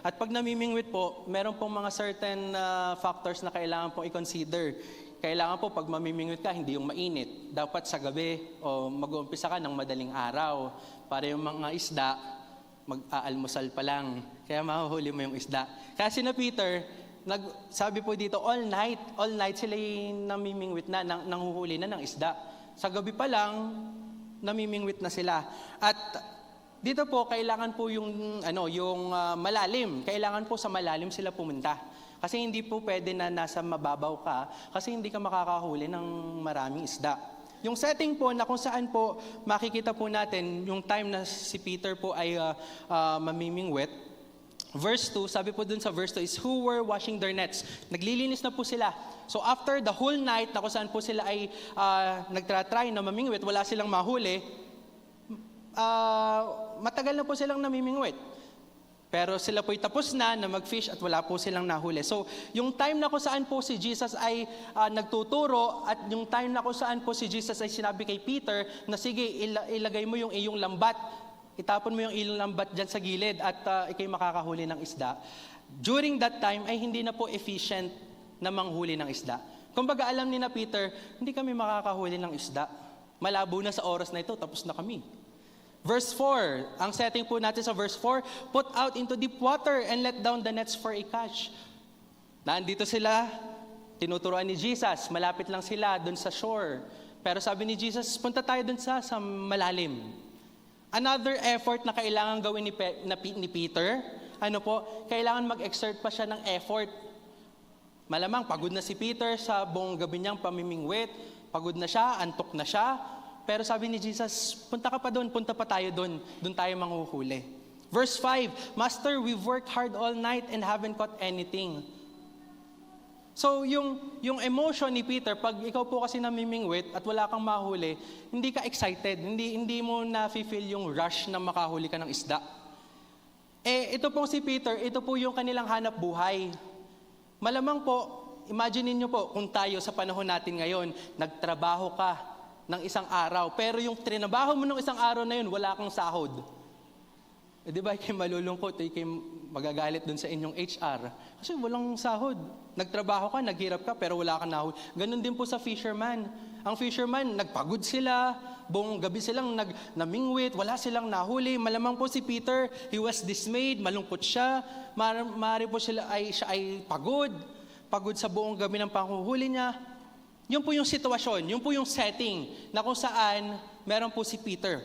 At pag namimingwit po, meron pong mga certain factors na kailangan pong i-consider. Kailangan po pag mamimingwit ka, hindi yung mainit. Dapat sa gabi o mag-uumpisa ka ng madaling araw para yung mga isda, mag-aalmusal pa lang. Kaya mahuhuli mo yung isda. Kasi na Peter, sabi po dito, all night sila namimingwit na, nanghuhuli na ng isda. Sa gabi pa lang, namimingwit na sila. At dito po, kailangan po yung malalim. Kailangan po sa malalim sila pumunta. Kasi hindi po pwede na nasa mababaw ka kasi hindi ka makakahuli ng maraming isda. Yung setting po na kung saan po makikita po natin yung time na si Peter po ay mamimingwit. Verse 2, sabi po dun sa verse 2 is, who were washing their nets. Naglilinis na po sila. So after the whole night na kung saan po sila ay nagtratry na mamingwit, wala silang mahuli, matagal na po silang namimingwit. Pero sila po'y tapos na mag-fish at wala po silang nahuli. So, yung time na kung saan po si Jesus ay nagtuturo at yung time na kung saan po si Jesus ay sinabi kay Peter na sige, ilagay mo yung iyong lambat, itapon mo yung iyong lambat dyan sa gilid at ikay makakahuli ng isda. During that time ay hindi na po efficient na manghuli ng isda. Kumbaga alam ni na Peter, hindi kami makakahuli ng isda. Malabo na sa oras na ito, tapos na kami. Verse 4, ang setting po natin sa verse 4, put out into deep water and let down the nets for a catch. Nandito sila, tinuturuan ni Jesus, malapit lang sila dun sa shore. Pero sabi ni Jesus, punta tayo dun sa malalim. Another effort na kailangan gawin ni Peter, kailangan mag-exert pa siya ng effort. Malamang pagod na si Peter sa buong gabi niyang pamimingwit, pagod na siya, antok na siya. Pero sabi ni Jesus, punta ka pa doon, punta pa tayo doon tayo manghuhuli. Verse 5, Master, we've worked hard all night and haven't caught anything. So yung emotion ni Peter, pag ikaw po kasi namimingwit at wala kang mahuli, hindi ka excited, hindi mo na-feel yung rush na makahuli ka ng isda. Ito pong si Peter, ito po yung kanilang hanap buhay. Malamang po, imagine niyo po kung tayo sa panahon natin ngayon, nagtrabaho ka ng isang araw, pero yung trinabaho mo ng isang araw na yun, wala kang sahod. Di ba kayo malulungkot, kayo magagalit dun sa inyong HR? Kasi walang sahod. Nagtrabaho ka, naghirap ka, pero wala kang nahuli. Ganon din po sa fisherman. Ang fisherman, nagpagod sila, buong gabi silang namingwit, wala silang nahuli. Malamang po si Peter, he was dismayed, malungkot siya. Maaari po siya ay pagod sa buong gabi ng panghuhuli niya. Yun po yung sitwasyon, yun po yung setting na kung saan meron po si Peter.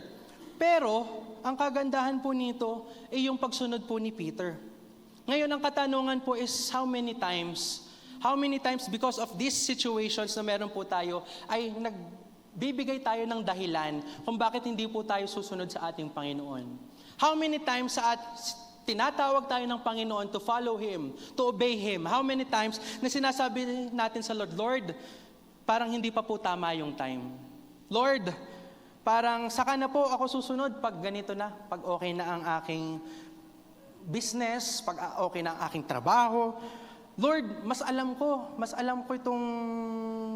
Pero, ang kagandahan po nito ay yung pagsunod po ni Peter. Ngayon, ang katanungan po is how many times because of these situations na meron po tayo, ay nagbibigay tayo ng dahilan kung bakit hindi po tayo susunod sa ating Panginoon. How many times tinatawag tayo ng Panginoon to follow Him, to obey Him? How many times na sinasabi natin sa Lord, Lord, parang hindi pa po tama yung time. Lord, parang saka na po ako susunod pag ganito na, pag okay na ang aking business, pag okay na ang aking trabaho. Lord, mas alam ko itong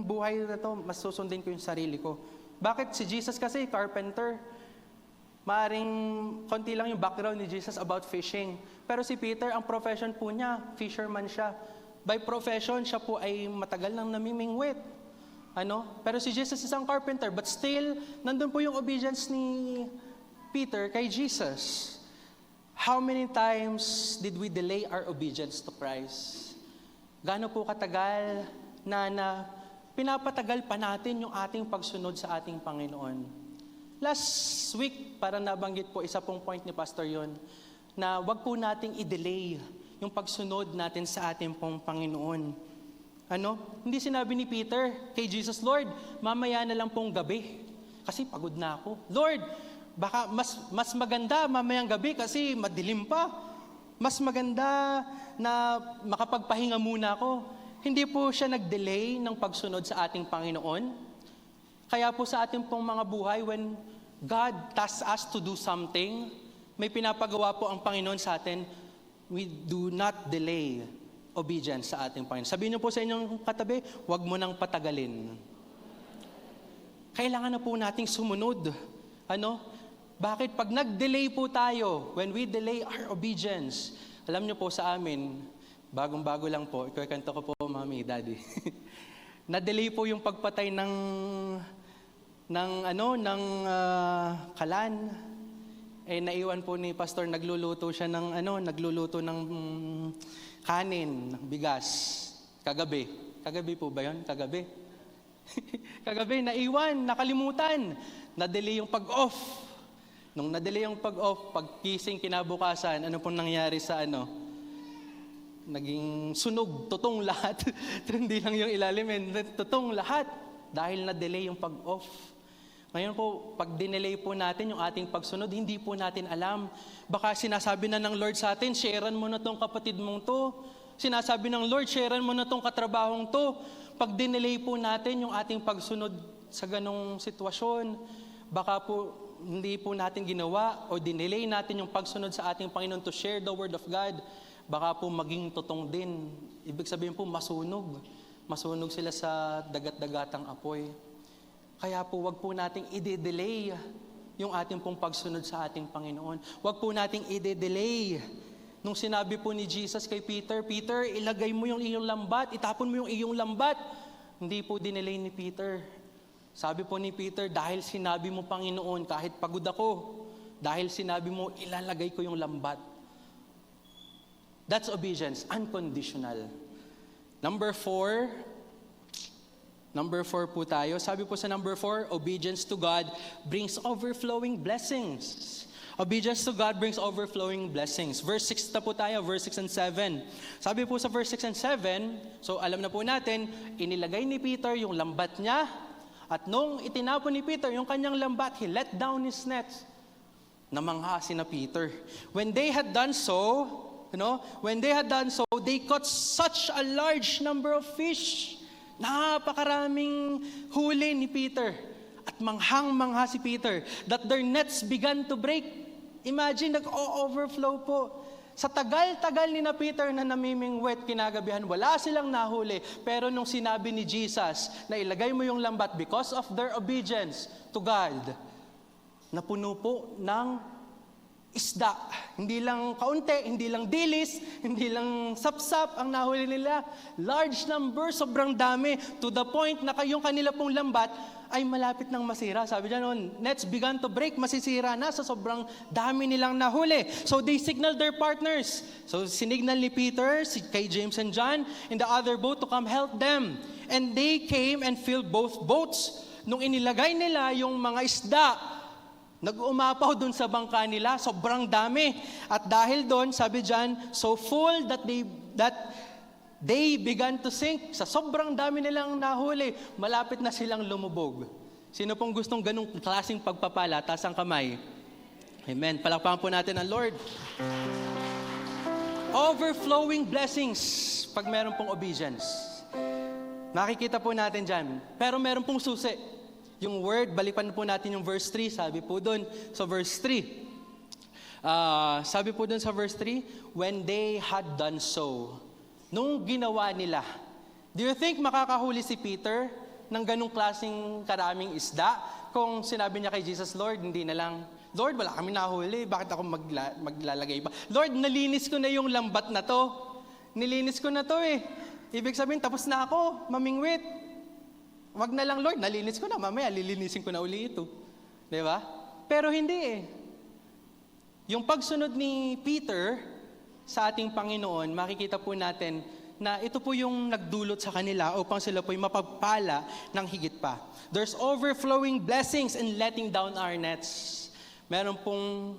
buhay na to, mas susundin ko yung sarili ko. Bakit? Si Jesus kasi, carpenter. Maaring konti lang yung background ni Jesus about fishing. Pero si Peter, ang profession po niya, fisherman siya. By profession, siya po ay matagal nang namimingwit. Pero si Jesus is isang carpenter, but still, nandun po yung obedience ni Peter kay Jesus. How many times did we delay our obedience to Christ? Gaano po katagal na pinapatagal pa natin yung ating pagsunod sa ating Panginoon? Last week, para nabanggit po, isa pong point ni Pastor yon, na wag po nating i-delay yung pagsunod natin sa ating pong Panginoon. Hindi sinabi ni Peter kay Jesus, Lord, mamaya na lang pong gabi kasi pagod na ako. Lord, baka mas maganda mamayang gabi kasi madilim pa. Mas maganda na makapagpahinga muna ako. Hindi po siya nag-delay ng pagsunod sa ating Panginoon. Kaya po sa ating pong mga buhay, when God tasks us to do something, may pinapagawa po ang Panginoon sa atin, we do not delay obedience sa ating Panginoon. Sabihin niyo po sa inyong katabi, huwag mo nang patagalin. Kailangan na po nating sumunod. Bakit? Pag nag-delay po tayo, when we delay our obedience, alam niyo po sa amin, bagong-bago lang po, ikwento ko po, Mami, Daddy. Na-delay po yung pagpatay ng kalan. Naiwan po ni Pastor, nagluluto ng kanin, bigas, kagabi. Kagabi po ba yun? Kagabi. Kagabi, naiwan, nakalimutan. Na-delay yung pag-off. Nung na-delay yung pag-off, pag-kising kinabukasan, ano pong nangyari sa Naging sunog, tutong lahat. Hindi lang yung ilalim, tutong lahat. Dahil na-delay yung pag-off. Ngayon po, pag dinelay po natin yung ating pagsunod, hindi po natin alam. Baka sinasabi na ng Lord sa atin, sharean mo na tong kapatid mong to. Sinasabi ng Lord, sharean mo na tong katrabahong to. Pag dinelay po natin yung ating pagsunod sa ganong sitwasyon, baka po hindi po natin ginawa o dinelay natin yung pagsunod sa ating Panginoon to share the Word of God, baka po maging totong din. Ibig sabihin po, masunog. Masunog sila sa dagat-dagatang apoy. Kaya po, wag po nating i-delay yung ating pong pagsunod sa ating Panginoon. Wag po nating i-delay Nung sinabi po ni Jesus kay Peter, Peter, ilagay mo yung iyong lambat, itapon mo yung iyong lambat. Hindi po dinelay ni Peter. Sabi po ni Peter, dahil sinabi mo, Panginoon, kahit pagod ako, dahil sinabi mo, ilalagay ko yung lambat. That's obedience, unconditional. Number 4 po tayo. Sabi po sa number 4, obedience to God brings overflowing blessings. Obedience to God brings overflowing blessings. Verse 6 na po tayo, verse 6 and 7. Sabi po sa verse 6 and 7, so alam na po natin, inilagay ni Peter yung lambat niya, at nung itinapon ni Peter yung kanyang lambat, he let down his nets. Namangha si na Peter. When they had done so, they caught such a large number of fish. Napakaraming huli ni Peter. At manghang-mangha si Peter that their nets began to break. Imagine, nag-overflow po. Sa tagal-tagal ni na Peter na namimingwit kinagabihan, wala silang nahuli. Pero nung sinabi ni Jesus na ilagay mo yung lambat because of their obedience to God, napuno po ng isda. Hindi lang kaunti, hindi lang dilis, hindi lang sapsap ang nahuli nila. Large number, sobrang dami. To the point na yung kanila pong lambat ay malapit nang masira. Sabi dyan, nets began to break, masisira na sa sobrang dami nilang nahuli. So they signaled their partners. So sinignal ni Peter, kay James and John, in the other boat to come help them. And they came and filled both boats. Nung inilagay nila yung mga isda, nag-umapaw dun sa bangka nila, sobrang dami. At dahil doon, sabi dyan, so full that they began to sink. Sa sobrang dami nilang nahuli, malapit na silang lumubog. Sino pong gustong ganung klaseng pagpapala? Taas ang kamay. Amen. Palakpakan po natin ang Lord. Overflowing blessings pag meron pong obedience. Nakikita po natin dyan. Pero meron pong susi. Yung word, balikan po natin yung verse 3. Sabi po doon sa verse 3. Sabi po doon sa verse 3, when they had done so. Nung ginawa nila, do you think makakahuli si Peter ng ganung klaseng karaming isda? Kung sinabi niya kay Jesus, Lord, hindi na lang, Lord, wala kami nahuli, bakit ako maglalagay pa? Lord, nalinis ko na yung lambat na to. Nilinis ko na to eh. Ibig sabihin, tapos na ako, mamingwit. Wag na lang, Lord, nalinis ko na, mamaya lilinisin ko na uli ito. Di ba? Pero hindi eh. Yung pagsunod ni Peter sa ating Panginoon, makikita po natin na ito po yung nagdulot sa kanila upang sila po'y mapagpala ng higit pa. There's overflowing blessings in letting down our nets. Meron pong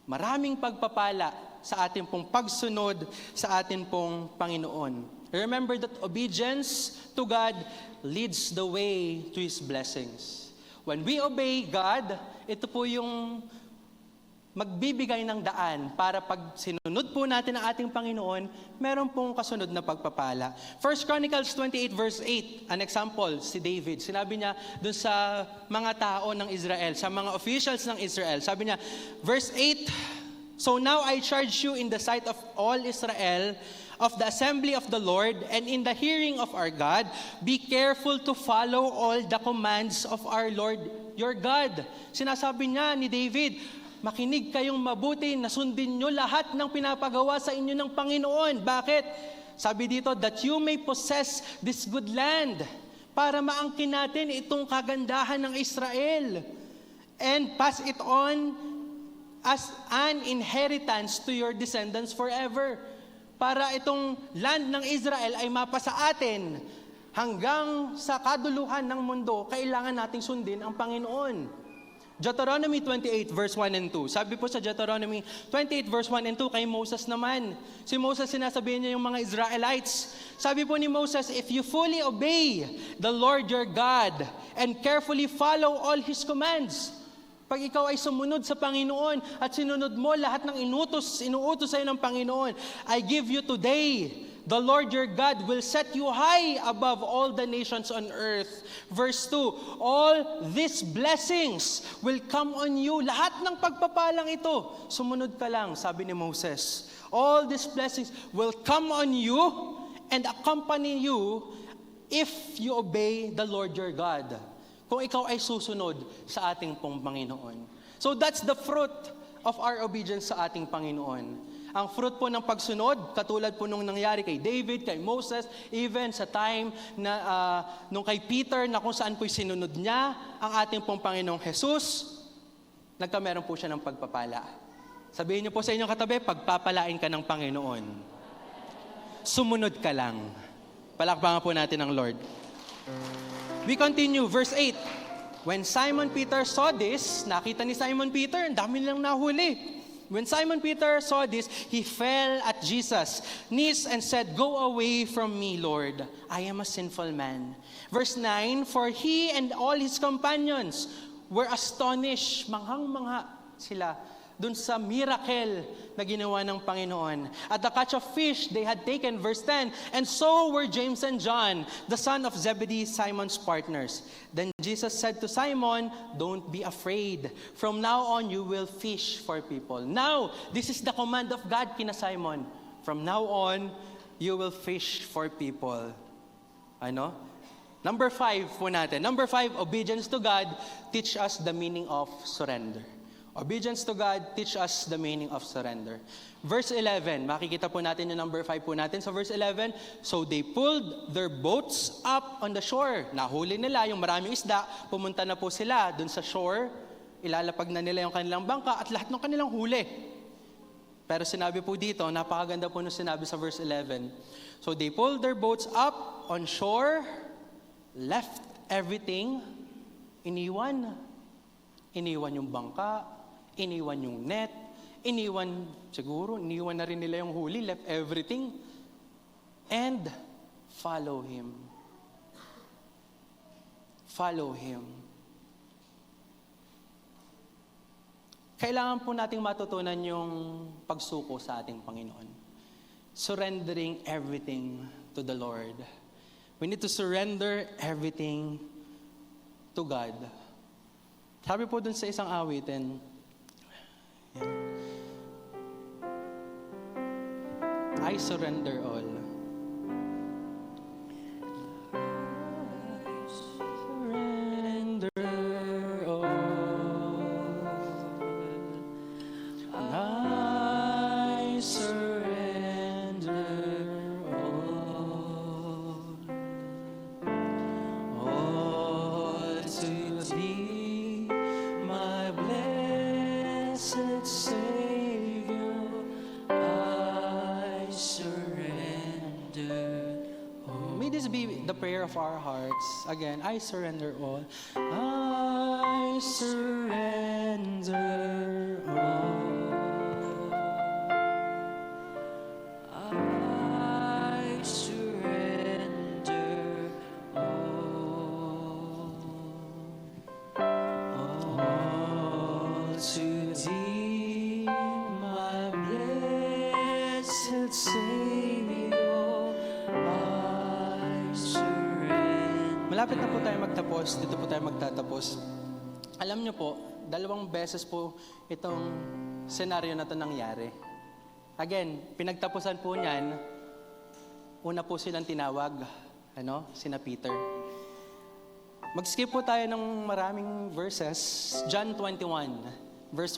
maraming pagpapala sa ating pong pagsunod sa ating pong Panginoon. Remember that obedience to God leads the way to His blessings. When we obey God, ito po yung magbibigay ng daan para pag sinunod po natin ang ating Panginoon, meron pong kasunod na pagpapala. 1 Chronicles 28 verse 8, an example, si David. Sinabi niya dun sa mga tao ng Israel, sa mga officials ng Israel. Sabi niya, verse 8, so now I charge you in the sight of all Israel, of the assembly of the Lord, and in the hearing of our God, be careful to follow all the commands of our Lord your God. Sinasabi niya ni David, makinig kayong mabuti, nasundin nyo lahat ng pinapagawa sa inyo ng Panginoon. Bakit? Sabi dito, that you may possess this good land, para maangkin natin itong kagandahan ng Israel, and pass it on as an inheritance to your descendants forever. Para itong land ng Israel ay mapasa atin hanggang sa kaduluhan ng mundo, kailangan nating sundin ang Panginoon. Deuteronomy 28 verse 1 and 2. Sabi po sa Deuteronomy 28 verse 1 and 2 kay Moses naman. Si Moses, sinasabihin niya yung mga Israelites. Sabi po ni Moses, if you fully obey the Lord your God and carefully follow all His commands, pag ikaw ay sumunod sa Panginoon at sinunod mo lahat ng inuutos sa'yo ng Panginoon, I give you today, the Lord your God will set you high above all the nations on earth. Verse 2, all these blessings will come on you. Lahat ng pagpapalang ito, sumunod ka lang, sabi ni Moses. All these blessings will come on you and accompany you if you obey the Lord your God. Kung ikaw ay susunod sa ating pong Panginoon. So that's the fruit of our obedience sa ating Panginoon. ang fruit po ng pagsunod, katulad po nung nangyari kay David, kay Moses, even sa time na nung kay Peter na kung saan po'y sinunod niya ang ating pong Panginoong Jesus, nagkameron po siya ng pagpapala. Sabihin niyo po sa inyong katabi, pagpapalain ka ng Panginoon. Sumunod ka lang. Palakpakan po natin ang Lord. We continue, verse 8. When Simon Peter saw this, nakita ni Simon Peter, ang dami nilang nahuli. When Simon Peter saw this, he fell at Jesus' knees and said, "Go away from me, Lord. I am a sinful man." Verse 9, for he and all his companions were astonished, manghang-mangha sila dun sa miracle na ginawa ng Panginoon. At the catch of fish they had taken, verse 10, and so were James and John, the son of Zebedee, Simon's partners. Then Jesus said to Simon, "Don't be afraid. From now on, you will fish for people." Now, this is the command of God kina Simon. From now on, you will fish for people. Ano? Number 5 po natin. Number 5, obedience to God teach us the meaning of surrender. Obedience to God teach us the meaning of surrender. Verse 11, makikita po natin yung number 5 po natin. So verse 11, so they pulled their boats up on the shore. Nahuli nila yung maraming isda, pumunta na po sila dun sa shore, ilalapag na nila yung kanilang bangka at lahat ng kanilang huli. Pero sinabi po dito, napakaganda po nung sinabi sa verse 11. So they pulled their boats up on shore, left everything, iniwan yung bangka, iniwan yung net, iniwan na rin nila yung huli, left everything, and follow Him. Follow Him. Kailangan po nating matutunan yung pagsuko sa ating Panginoon. Surrendering everything to the Lord. We need to surrender everything to God. Sabi po dun sa isang awitin, I surrender all. Surrender all. I surrender all. All to Thee, my blessed Savior, I surrender all. May this be the prayer of our hearts. Again, I surrender all. I surrender all. I surrender all. All to Thee, my blessed Savior, I surrender. Malapit na po tayo magtapos. Dito po tayo magtatapos. Alam niyo po, 2 beses po itong senaryo na ito nangyari. Again, pinagtapusan po niyan, una po silang tinawag, sina Peter. Mag-skip po tayo ng maraming verses. John 21, verse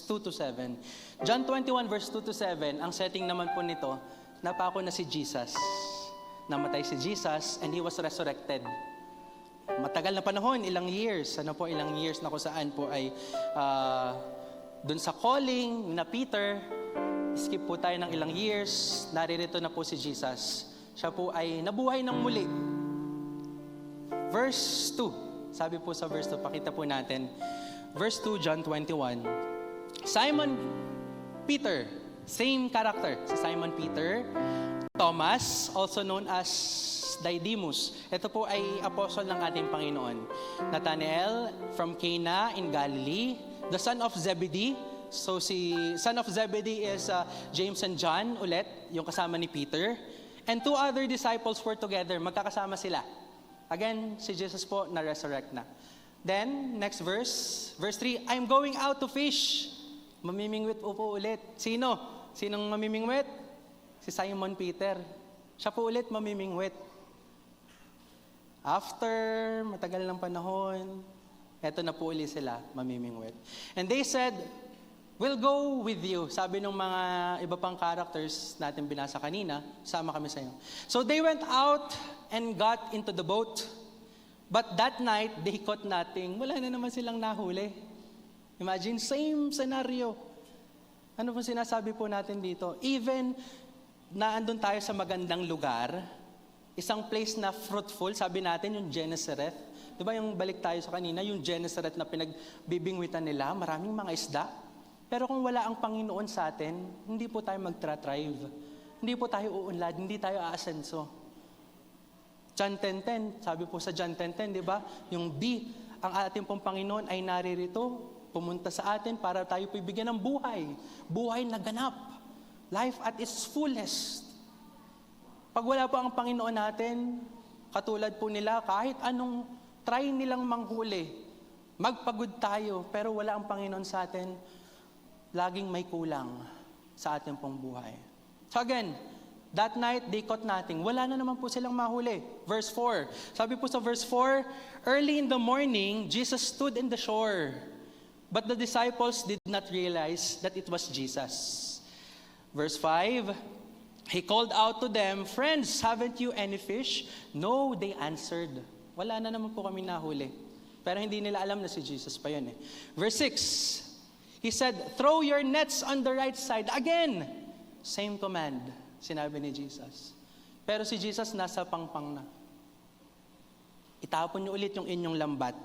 2 to 7. John 21, verse 2 to 7, ang setting naman po nito, napako na si Jesus. Namatay si Jesus and He was resurrected. Matagal na panahon, ilang years na kung saan po ay dun sa calling na Peter, skip po tayo ng ilang years, naririto na po si Jesus. Siya po ay nabuhay ng muli. Verse 2, sabi po sa verse 2, pakita po natin. Verse 2, John 21. Simon Peter, same character, si Simon Peter. Thomas, also known as Didymus. Ito po ay apostle ng ating Panginoon. Nathanael from Cana in Galilee, the son of Zebedee. So si son of Zebedee is James and John ulit, yung kasama ni Peter. And 2 other disciples were together, magkakasama sila. Again, si Jesus po na-resurrect na. Then, next verse, verse 3, I'm going out to fish. Mamimingwit po ulit. Sino? Sinong mamimingwit? Si Simon Peter. Siya po ulit mamimingwit. After matagal ng panahon, eto na po ulit sila mamimingwit. And they said, we'll go with you. Sabi ng mga iba pang characters natin binasa kanina, sama kami sa iyo. So they went out and got into the boat. But that night, they caught nothing. Wala na naman silang nahuli. Imagine, same scenario. Ano po sinasabi po natin dito? Even na andun tayo sa magandang lugar, isang place na fruitful, sabi natin yung Gennesaret. Diba yung balik tayo sa kanina, yung Gennesaret na pinagbibingwitan nila, maraming mga isda. Pero kung wala ang Panginoon sa atin, hindi po tayo magtra-thrive. Hindi po tayo uunlad, hindi tayo aasenso. John 10:10, sabi po sa John 10:10, di ba? Yung B, ang ating pong Panginoon ay naririto, pumunta sa atin para tayo po ibigyan ng buhay. Buhay na ganap. Life at its fullest. Pag wala po ang Panginoon natin, katulad po nila, kahit anong try nilang manghuli, magpagod tayo, pero wala ang Panginoon sa atin, laging may kulang sa ating pong buhay. So again, that night, they caught nothing. Wala na naman po silang mahuli. Verse 4. Sabi po sa verse 4, early in the morning, Jesus stood in the shore. But the disciples did not realize that it was Jesus. Verse 5, He called out to them, friends, haven't you any fish? No, they answered. Wala na naman po kami nahuli. Pero hindi nila alam na si Jesus pa yun eh. Verse 6, He said, throw your nets on the right side. Again, same command, sinabi ni Jesus. Pero si Jesus nasa pangpang na. Itapon niyo ulit yung inyong lambat.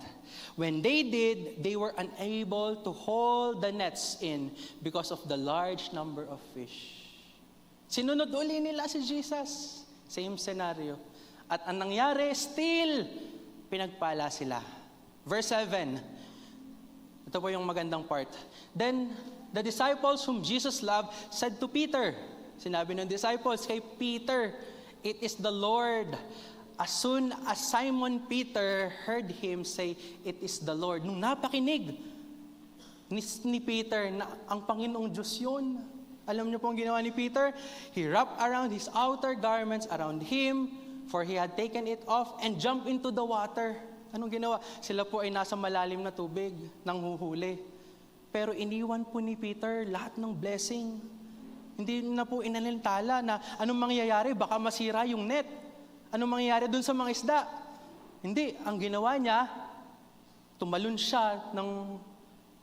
When they did, they were unable to haul the nets in because of the large number of fish. Sinunod uli nila si Jesus. Same scenario. At ang nangyari, still, pinagpala sila. Verse 7. Ito po yung magandang part. Then, the disciples whom Jesus loved said to Peter, sinabi ng disciples kay Peter, it is the Lord. As soon as Simon Peter heard him say, it is the Lord. Nung napakinig ni Peter na ang Panginoong Diyos yun, alam niyo po ang ginawa ni Peter? He wrapped around his outer garments around him, for he had taken it off and jumped into the water. Anong ginawa? Sila po ay nasa malalim na tubig, nanghuhuli. Pero iniwan po ni Peter lahat ng blessing. Hindi na po inalintala na anong mangyayari, baka masira yung net. Anong mangyayari dun sa mga isda? Hindi. Ang ginawa niya, tumalon siya ng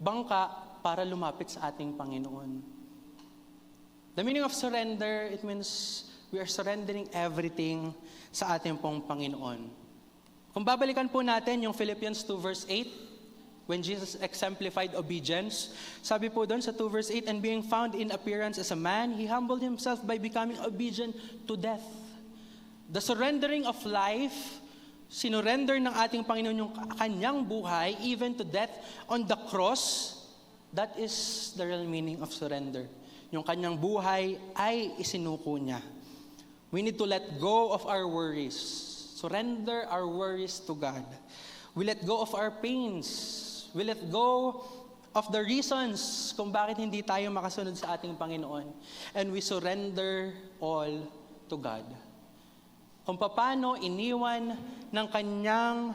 bangka para lumapit sa ating Panginoon. The meaning of surrender, it means we are surrendering everything sa ating pong Panginoon. Kung babalikan po natin yung Philippians 2 verse 8, when Jesus exemplified obedience, sabi po doon sa 2 verse 8, and being found in appearance as a man, He humbled Himself by becoming obedient to death. The surrendering of life, sinurrender ng ating Panginoon yung kanyang buhay, even to death on the cross, that is the real meaning of surrender. Yung kanyang buhay ay isinuko niya. We need to let go of our worries. Surrender our worries to God. We let go of our pains. We let go of the reasons kung bakit hindi tayo makasunod sa ating Panginoon. And we surrender all to God. Kung paano iniwan ng kanyang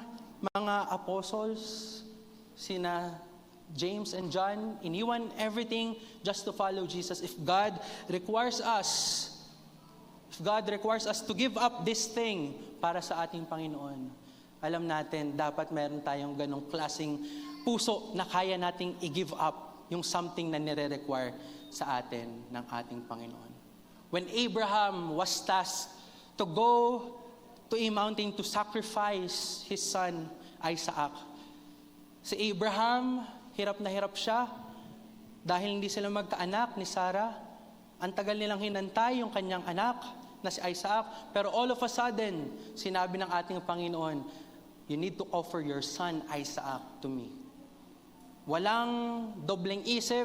mga apostles, sina James and John, iniwan everything just to follow Jesus. If God requires us to give up this thing para sa ating Panginoon, alam natin, dapat meron tayong ganong klaseng puso na kaya nating i-give up yung something na nire-require sa atin ng ating Panginoon. When Abraham was tasked to go to a mountain to sacrifice his son, Isaac, si Abraham, hirap na hirap siya dahil hindi sila magkaanak ni Sarah. Ang tagal nilang hinantay yung kanyang anak na si Isaac. Pero all of a sudden, sinabi ng ating Panginoon, you need to offer your son Isaac to me. Walang dobleng isip,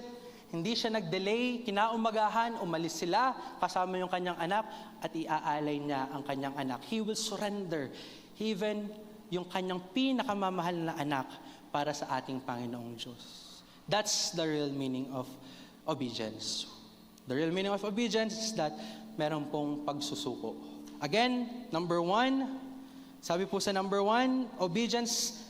hindi siya nag-delay, kinaumagahan, umalis sila, kasama yung kanyang anak, at iaalay niya ang kanyang anak. He will surrender even yung kanyang pinakamamahal na anak para sa ating Panginoong Diyos. That's the real meaning of obedience. The real meaning of obedience is that meron pong pagsusuko. Again, number 1, sabi po sa number 1, obedience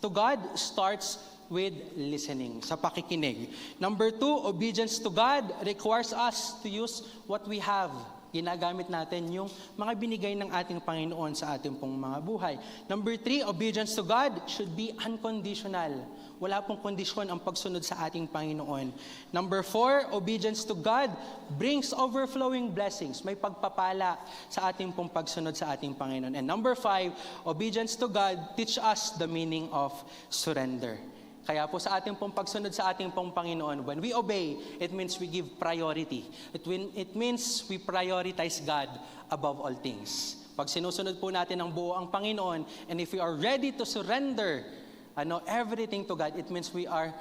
to God starts with listening, sa pakikinig. Number 2, obedience to God requires us to use what we have. Ginagamit natin yung mga binigay ng ating Panginoon sa ating pong mga buhay. Number 3, obedience to God should be unconditional. Wala pong kondisyon ang pagsunod sa ating Panginoon. Number 4, obedience to God brings overflowing blessings. May pagpapala sa ating pong pagsunod sa ating Panginoon. And number 5, obedience to God teach us the meaning of surrender. Kaya po sa ating pong pagsunod sa ating pong Panginoon, when we obey, it means we give priority. It means we prioritize God above all things. Pag sinusunod po natin ang buo ang Panginoon, and if we are ready to surrender everything to God, it means we are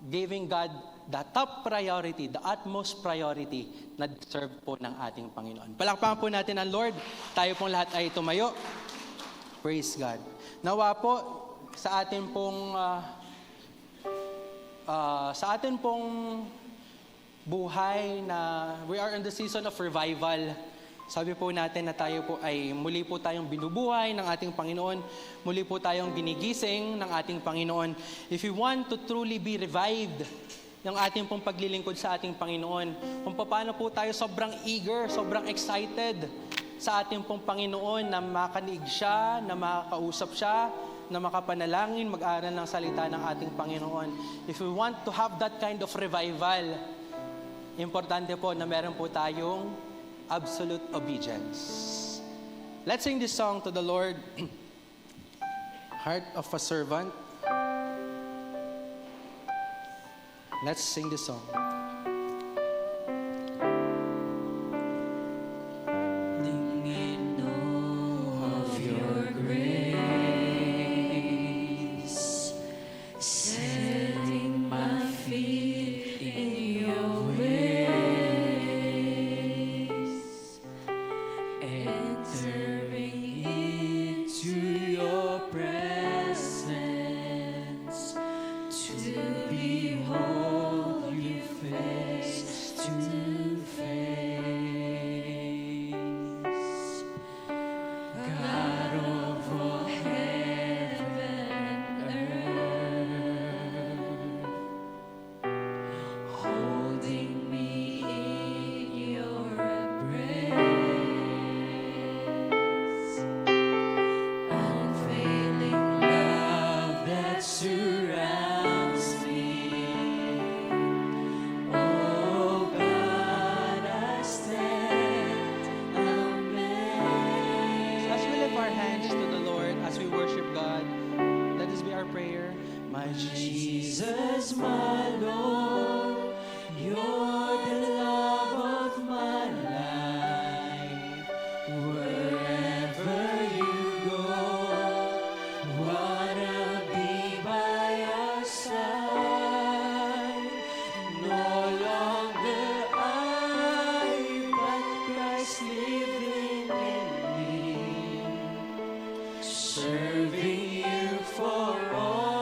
giving God the top priority, the utmost priority na deserve po ng ating Panginoon. Palakpakan po natin ang Lord. Tayo pong lahat ay tumayo. Praise God. Nawa po sa ating pong buhay na we are in the season of revival. Sabi po natin na tayo po ay muli po tayong binubuhay ng ating Panginoon. Muli po tayong ginigising ng ating Panginoon. If we want to truly be revived ng ating pong paglilingkod sa ating Panginoon, kung paano po tayo sobrang eager, sobrang excited sa ating pong Panginoon na makaniig siya, na makakausap siya, na makapanalangin, mag-aral ng salita ng ating Panginoon. If we want to have that kind of revival, importante po na meron po tayong absolute obedience. Let's sing this song to the Lord, Heart of a Servant. Let's sing this song. Jesus, my Lord, you're the love of my life. Wherever you go, wanna be by your side. No longer I, but Christ living in me, serving you for all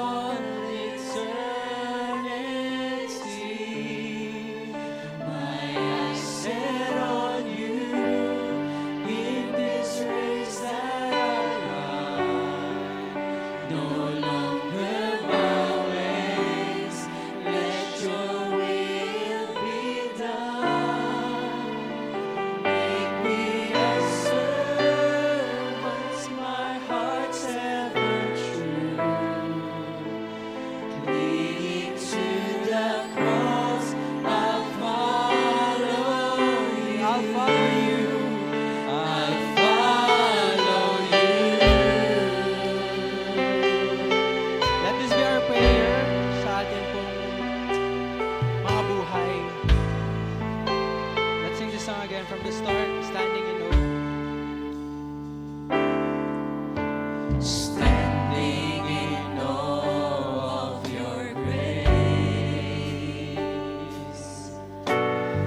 from the start, standing in awe. Standing in awe of your grace,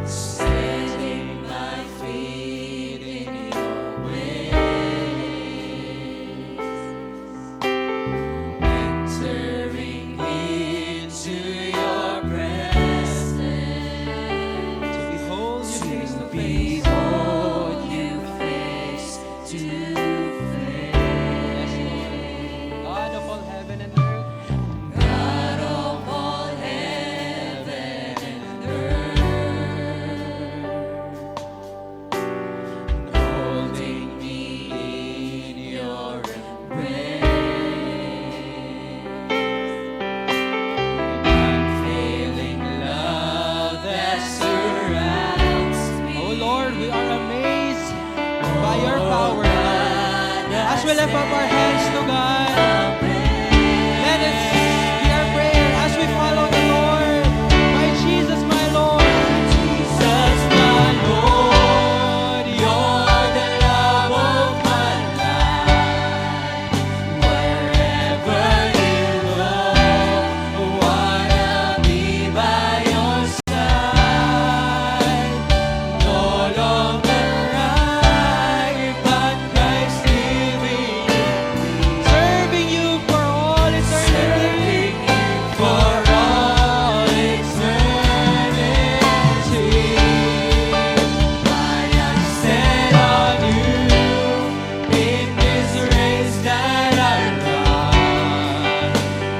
setting my feet in your ways, entering into your presence, to behold you face to face. Behold you face to face. we lift up our hands to God, let it be our prayer as we follow the Lord. My Jesus, my Lord. Jesus, my Lord, you're the love of my life. Wherever you go, wanna be by your side. No longer I, but Christ living in me. Serving you for all eternity. For all eternity, my eyes set on you in this race that I run.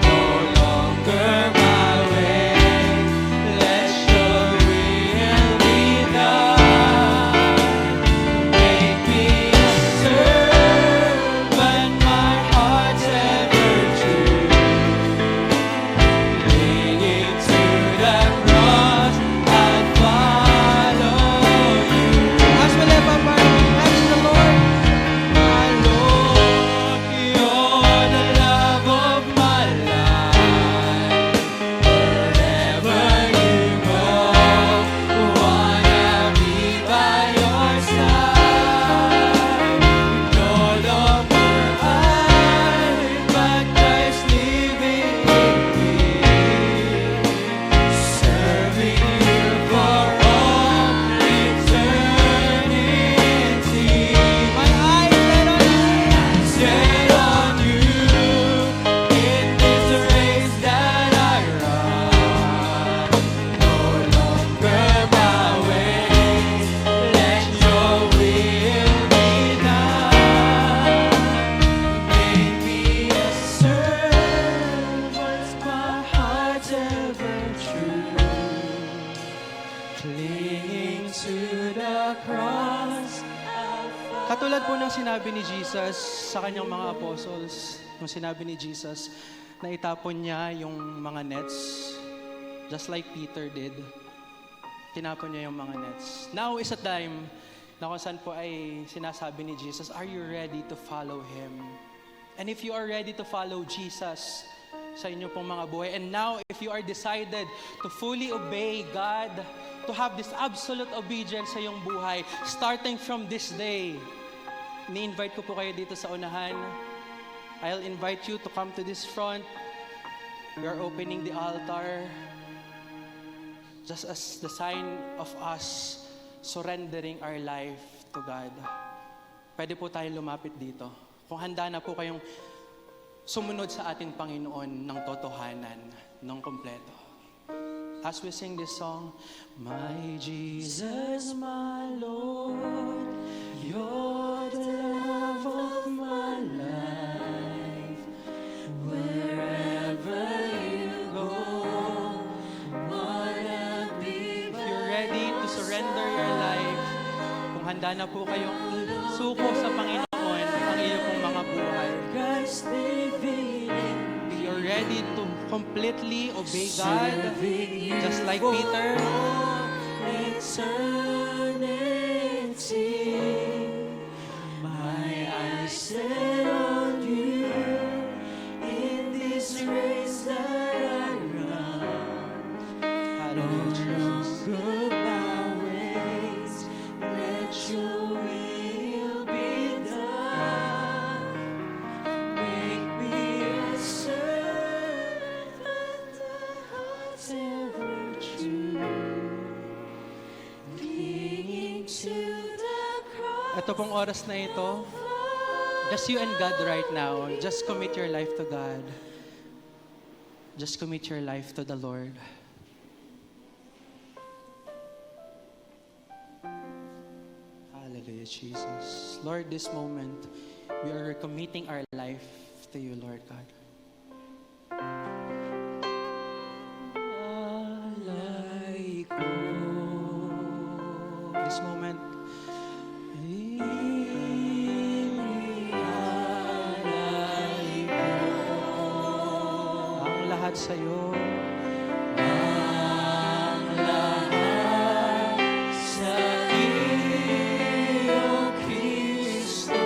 No longer my way, let your will be done. Make me a servant, my heart's ever true. Clinging to the cross, I'll follow you. As we lift up our hands to the Lord. My Lord, you're the love of my life. Wherever you go, wanna be by your side. No longer I, but Christ living in me. Serving you for all eternity. My eyes set on you. Set on you in this race that I run. No longer my way, let your will be done. Make me a servant, my heart's ever true. Clinging to the cross, Katulad po ng sinabi ni Jesus sa kanyang mga apostles, nung sinabi ni Jesus na itapon niya yung mga nets, just like Peter did, tinapon niya yung mga nets. Now is a time na kung saan po ay sinasabi ni Jesus, are you ready to follow Him? And if you are ready to follow Jesus sa inyo pong mga buhay, and now if you are decided to fully obey God, to have this absolute obedience sa iyong buhay, starting from this day, ni-invite ko po kayo dito sa unahan. I'll invite you to come to this front. We are opening the altar just as the sign of us surrendering our life to God. Pwede po tayo lumapit dito. Kung handa na po kayong sumunod sa ating Panginoon ng totohanan, ng kompleto. As we sing this song, My Jesus, my Lord, you're the love of my life. Wherever you go, wanna be. If you're ready to surrender your life, kung handa na po kayong suko sa Panginoon ang iyong pong mga buhay, Christ living in if you're ready to completely obey God, just like Peter, eternity, my eyes set on you in this race that I run. hallelujah, Jesus. Look my ways, let your will be done. Make me a servant, the heart's ever true. Clinging to the cross. Ito pong oras na ito, just you and God right now, just commit your life to God. Just commit your life to the Lord. Hallelujah, Jesus. Lord, this moment, we are committing our life to you, Lord God. Alay ko. This moment, Alay ko. ang lahat sa iyo. Ang lahat sa iyo, Kristo,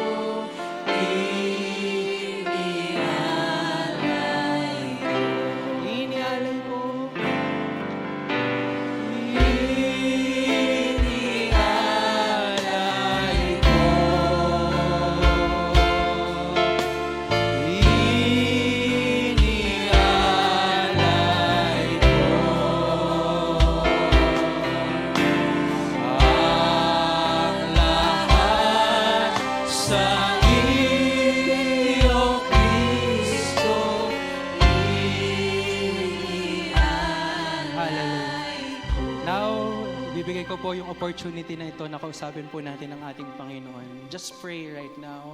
po yung opportunity na ito na kausapin po natin ang ating Panginoon. Just pray right now.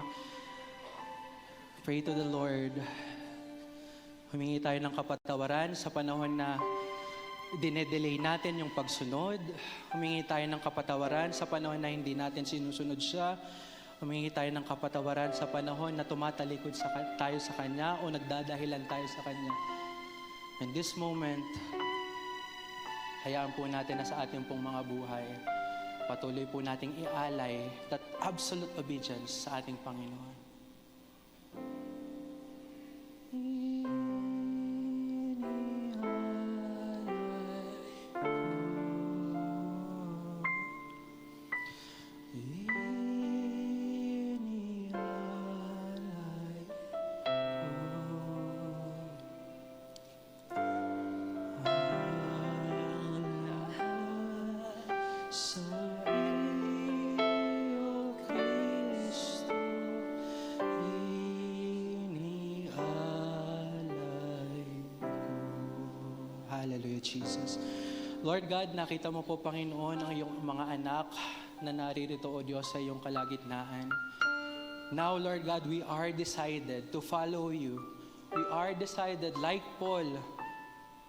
Pray to the Lord. Humingi tayo ng kapatawaran sa panahon na dinedelay natin yung pagsunod. Humingi tayo ng kapatawaran sa panahon na hindi natin sinusunod siya. Humingi tayo ng kapatawaran sa panahon na tumatalikod tayo sa Kanya o nagdadahilan tayo sa Kanya. In this moment, hayaan po natin na sa ating pong mga buhay, patuloy po nating ialay that absolute obedience sa ating Panginoon. Sa iyo, Kristo, inialay ko. Hallelujah, Jesus. Lord God, nakita mo po, Panginoon, ang iyong mga anak na naririto, O Diyos, sa iyong kalagitnaan. Now, Lord God, we are decided to follow you. We are decided, like Paul,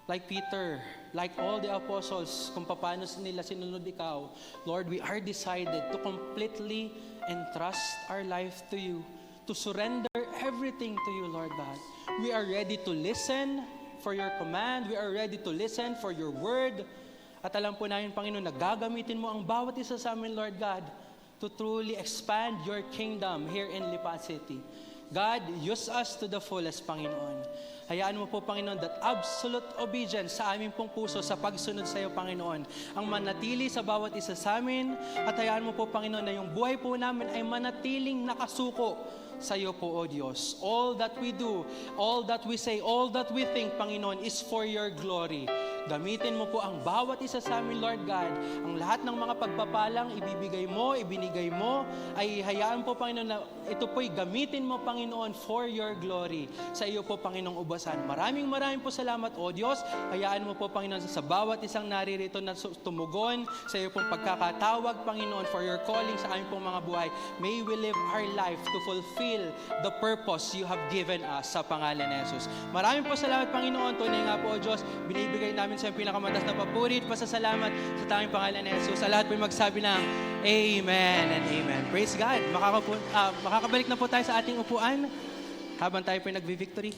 like Peter, like all the apostles, kung paano nila sinunod ikaw. Lord, we are decided to completely entrust our life to you, to surrender everything to you, Lord God. We are ready to listen for your command. We are ready to listen for your word. At alam po namin, Panginoon, na gagamitin mo ang bawat isa sa amin, Lord God, to truly expand your kingdom here in Lipa City. God, use us to the fullest, Panginoon. Hayaan mo po, Panginoon, that absolute obedience sa aming pong puso sa pagsunod sa iyo, Panginoon, ang manatili sa bawat isa sa amin. At hayaan mo po, Panginoon, na yung buhay po namin ay manatiling nakasuko sa iyo po, O Diyos. All that we do, all that we say, all that we think, Panginoon, is for your glory. Gamitin mo po ang bawat isa sa amin, Lord God. Ang lahat ng mga pagpapalang ibibigay mo, ibinigay mo, ay hayaan po, Panginoon, na ito po'y gamitin mo, Panginoon, for your glory. Sa iyo po, Panginoong ubasan. Maraming po salamat, O Diyos. Hayaan mo po, Panginoon, sa bawat isang naririto na tumugon sa iyo pong pagkakatawag, Panginoon, for your calling sa aming pong mga buhay. May we live our life to fulfill the purpose you have given us sa pangalan ni Jesus. Maraming po salamat, Panginoon. Tunay nga po, O Diyos, binibigay namin sa pinakamatas na papuri at pasasalamat sa tanging pangalan ni Jesus. Sa lahat po magsabi ng Amen and Amen. Praise God. Makakabalik na po tayo sa ating upuan habang tayo po nagvi-victory.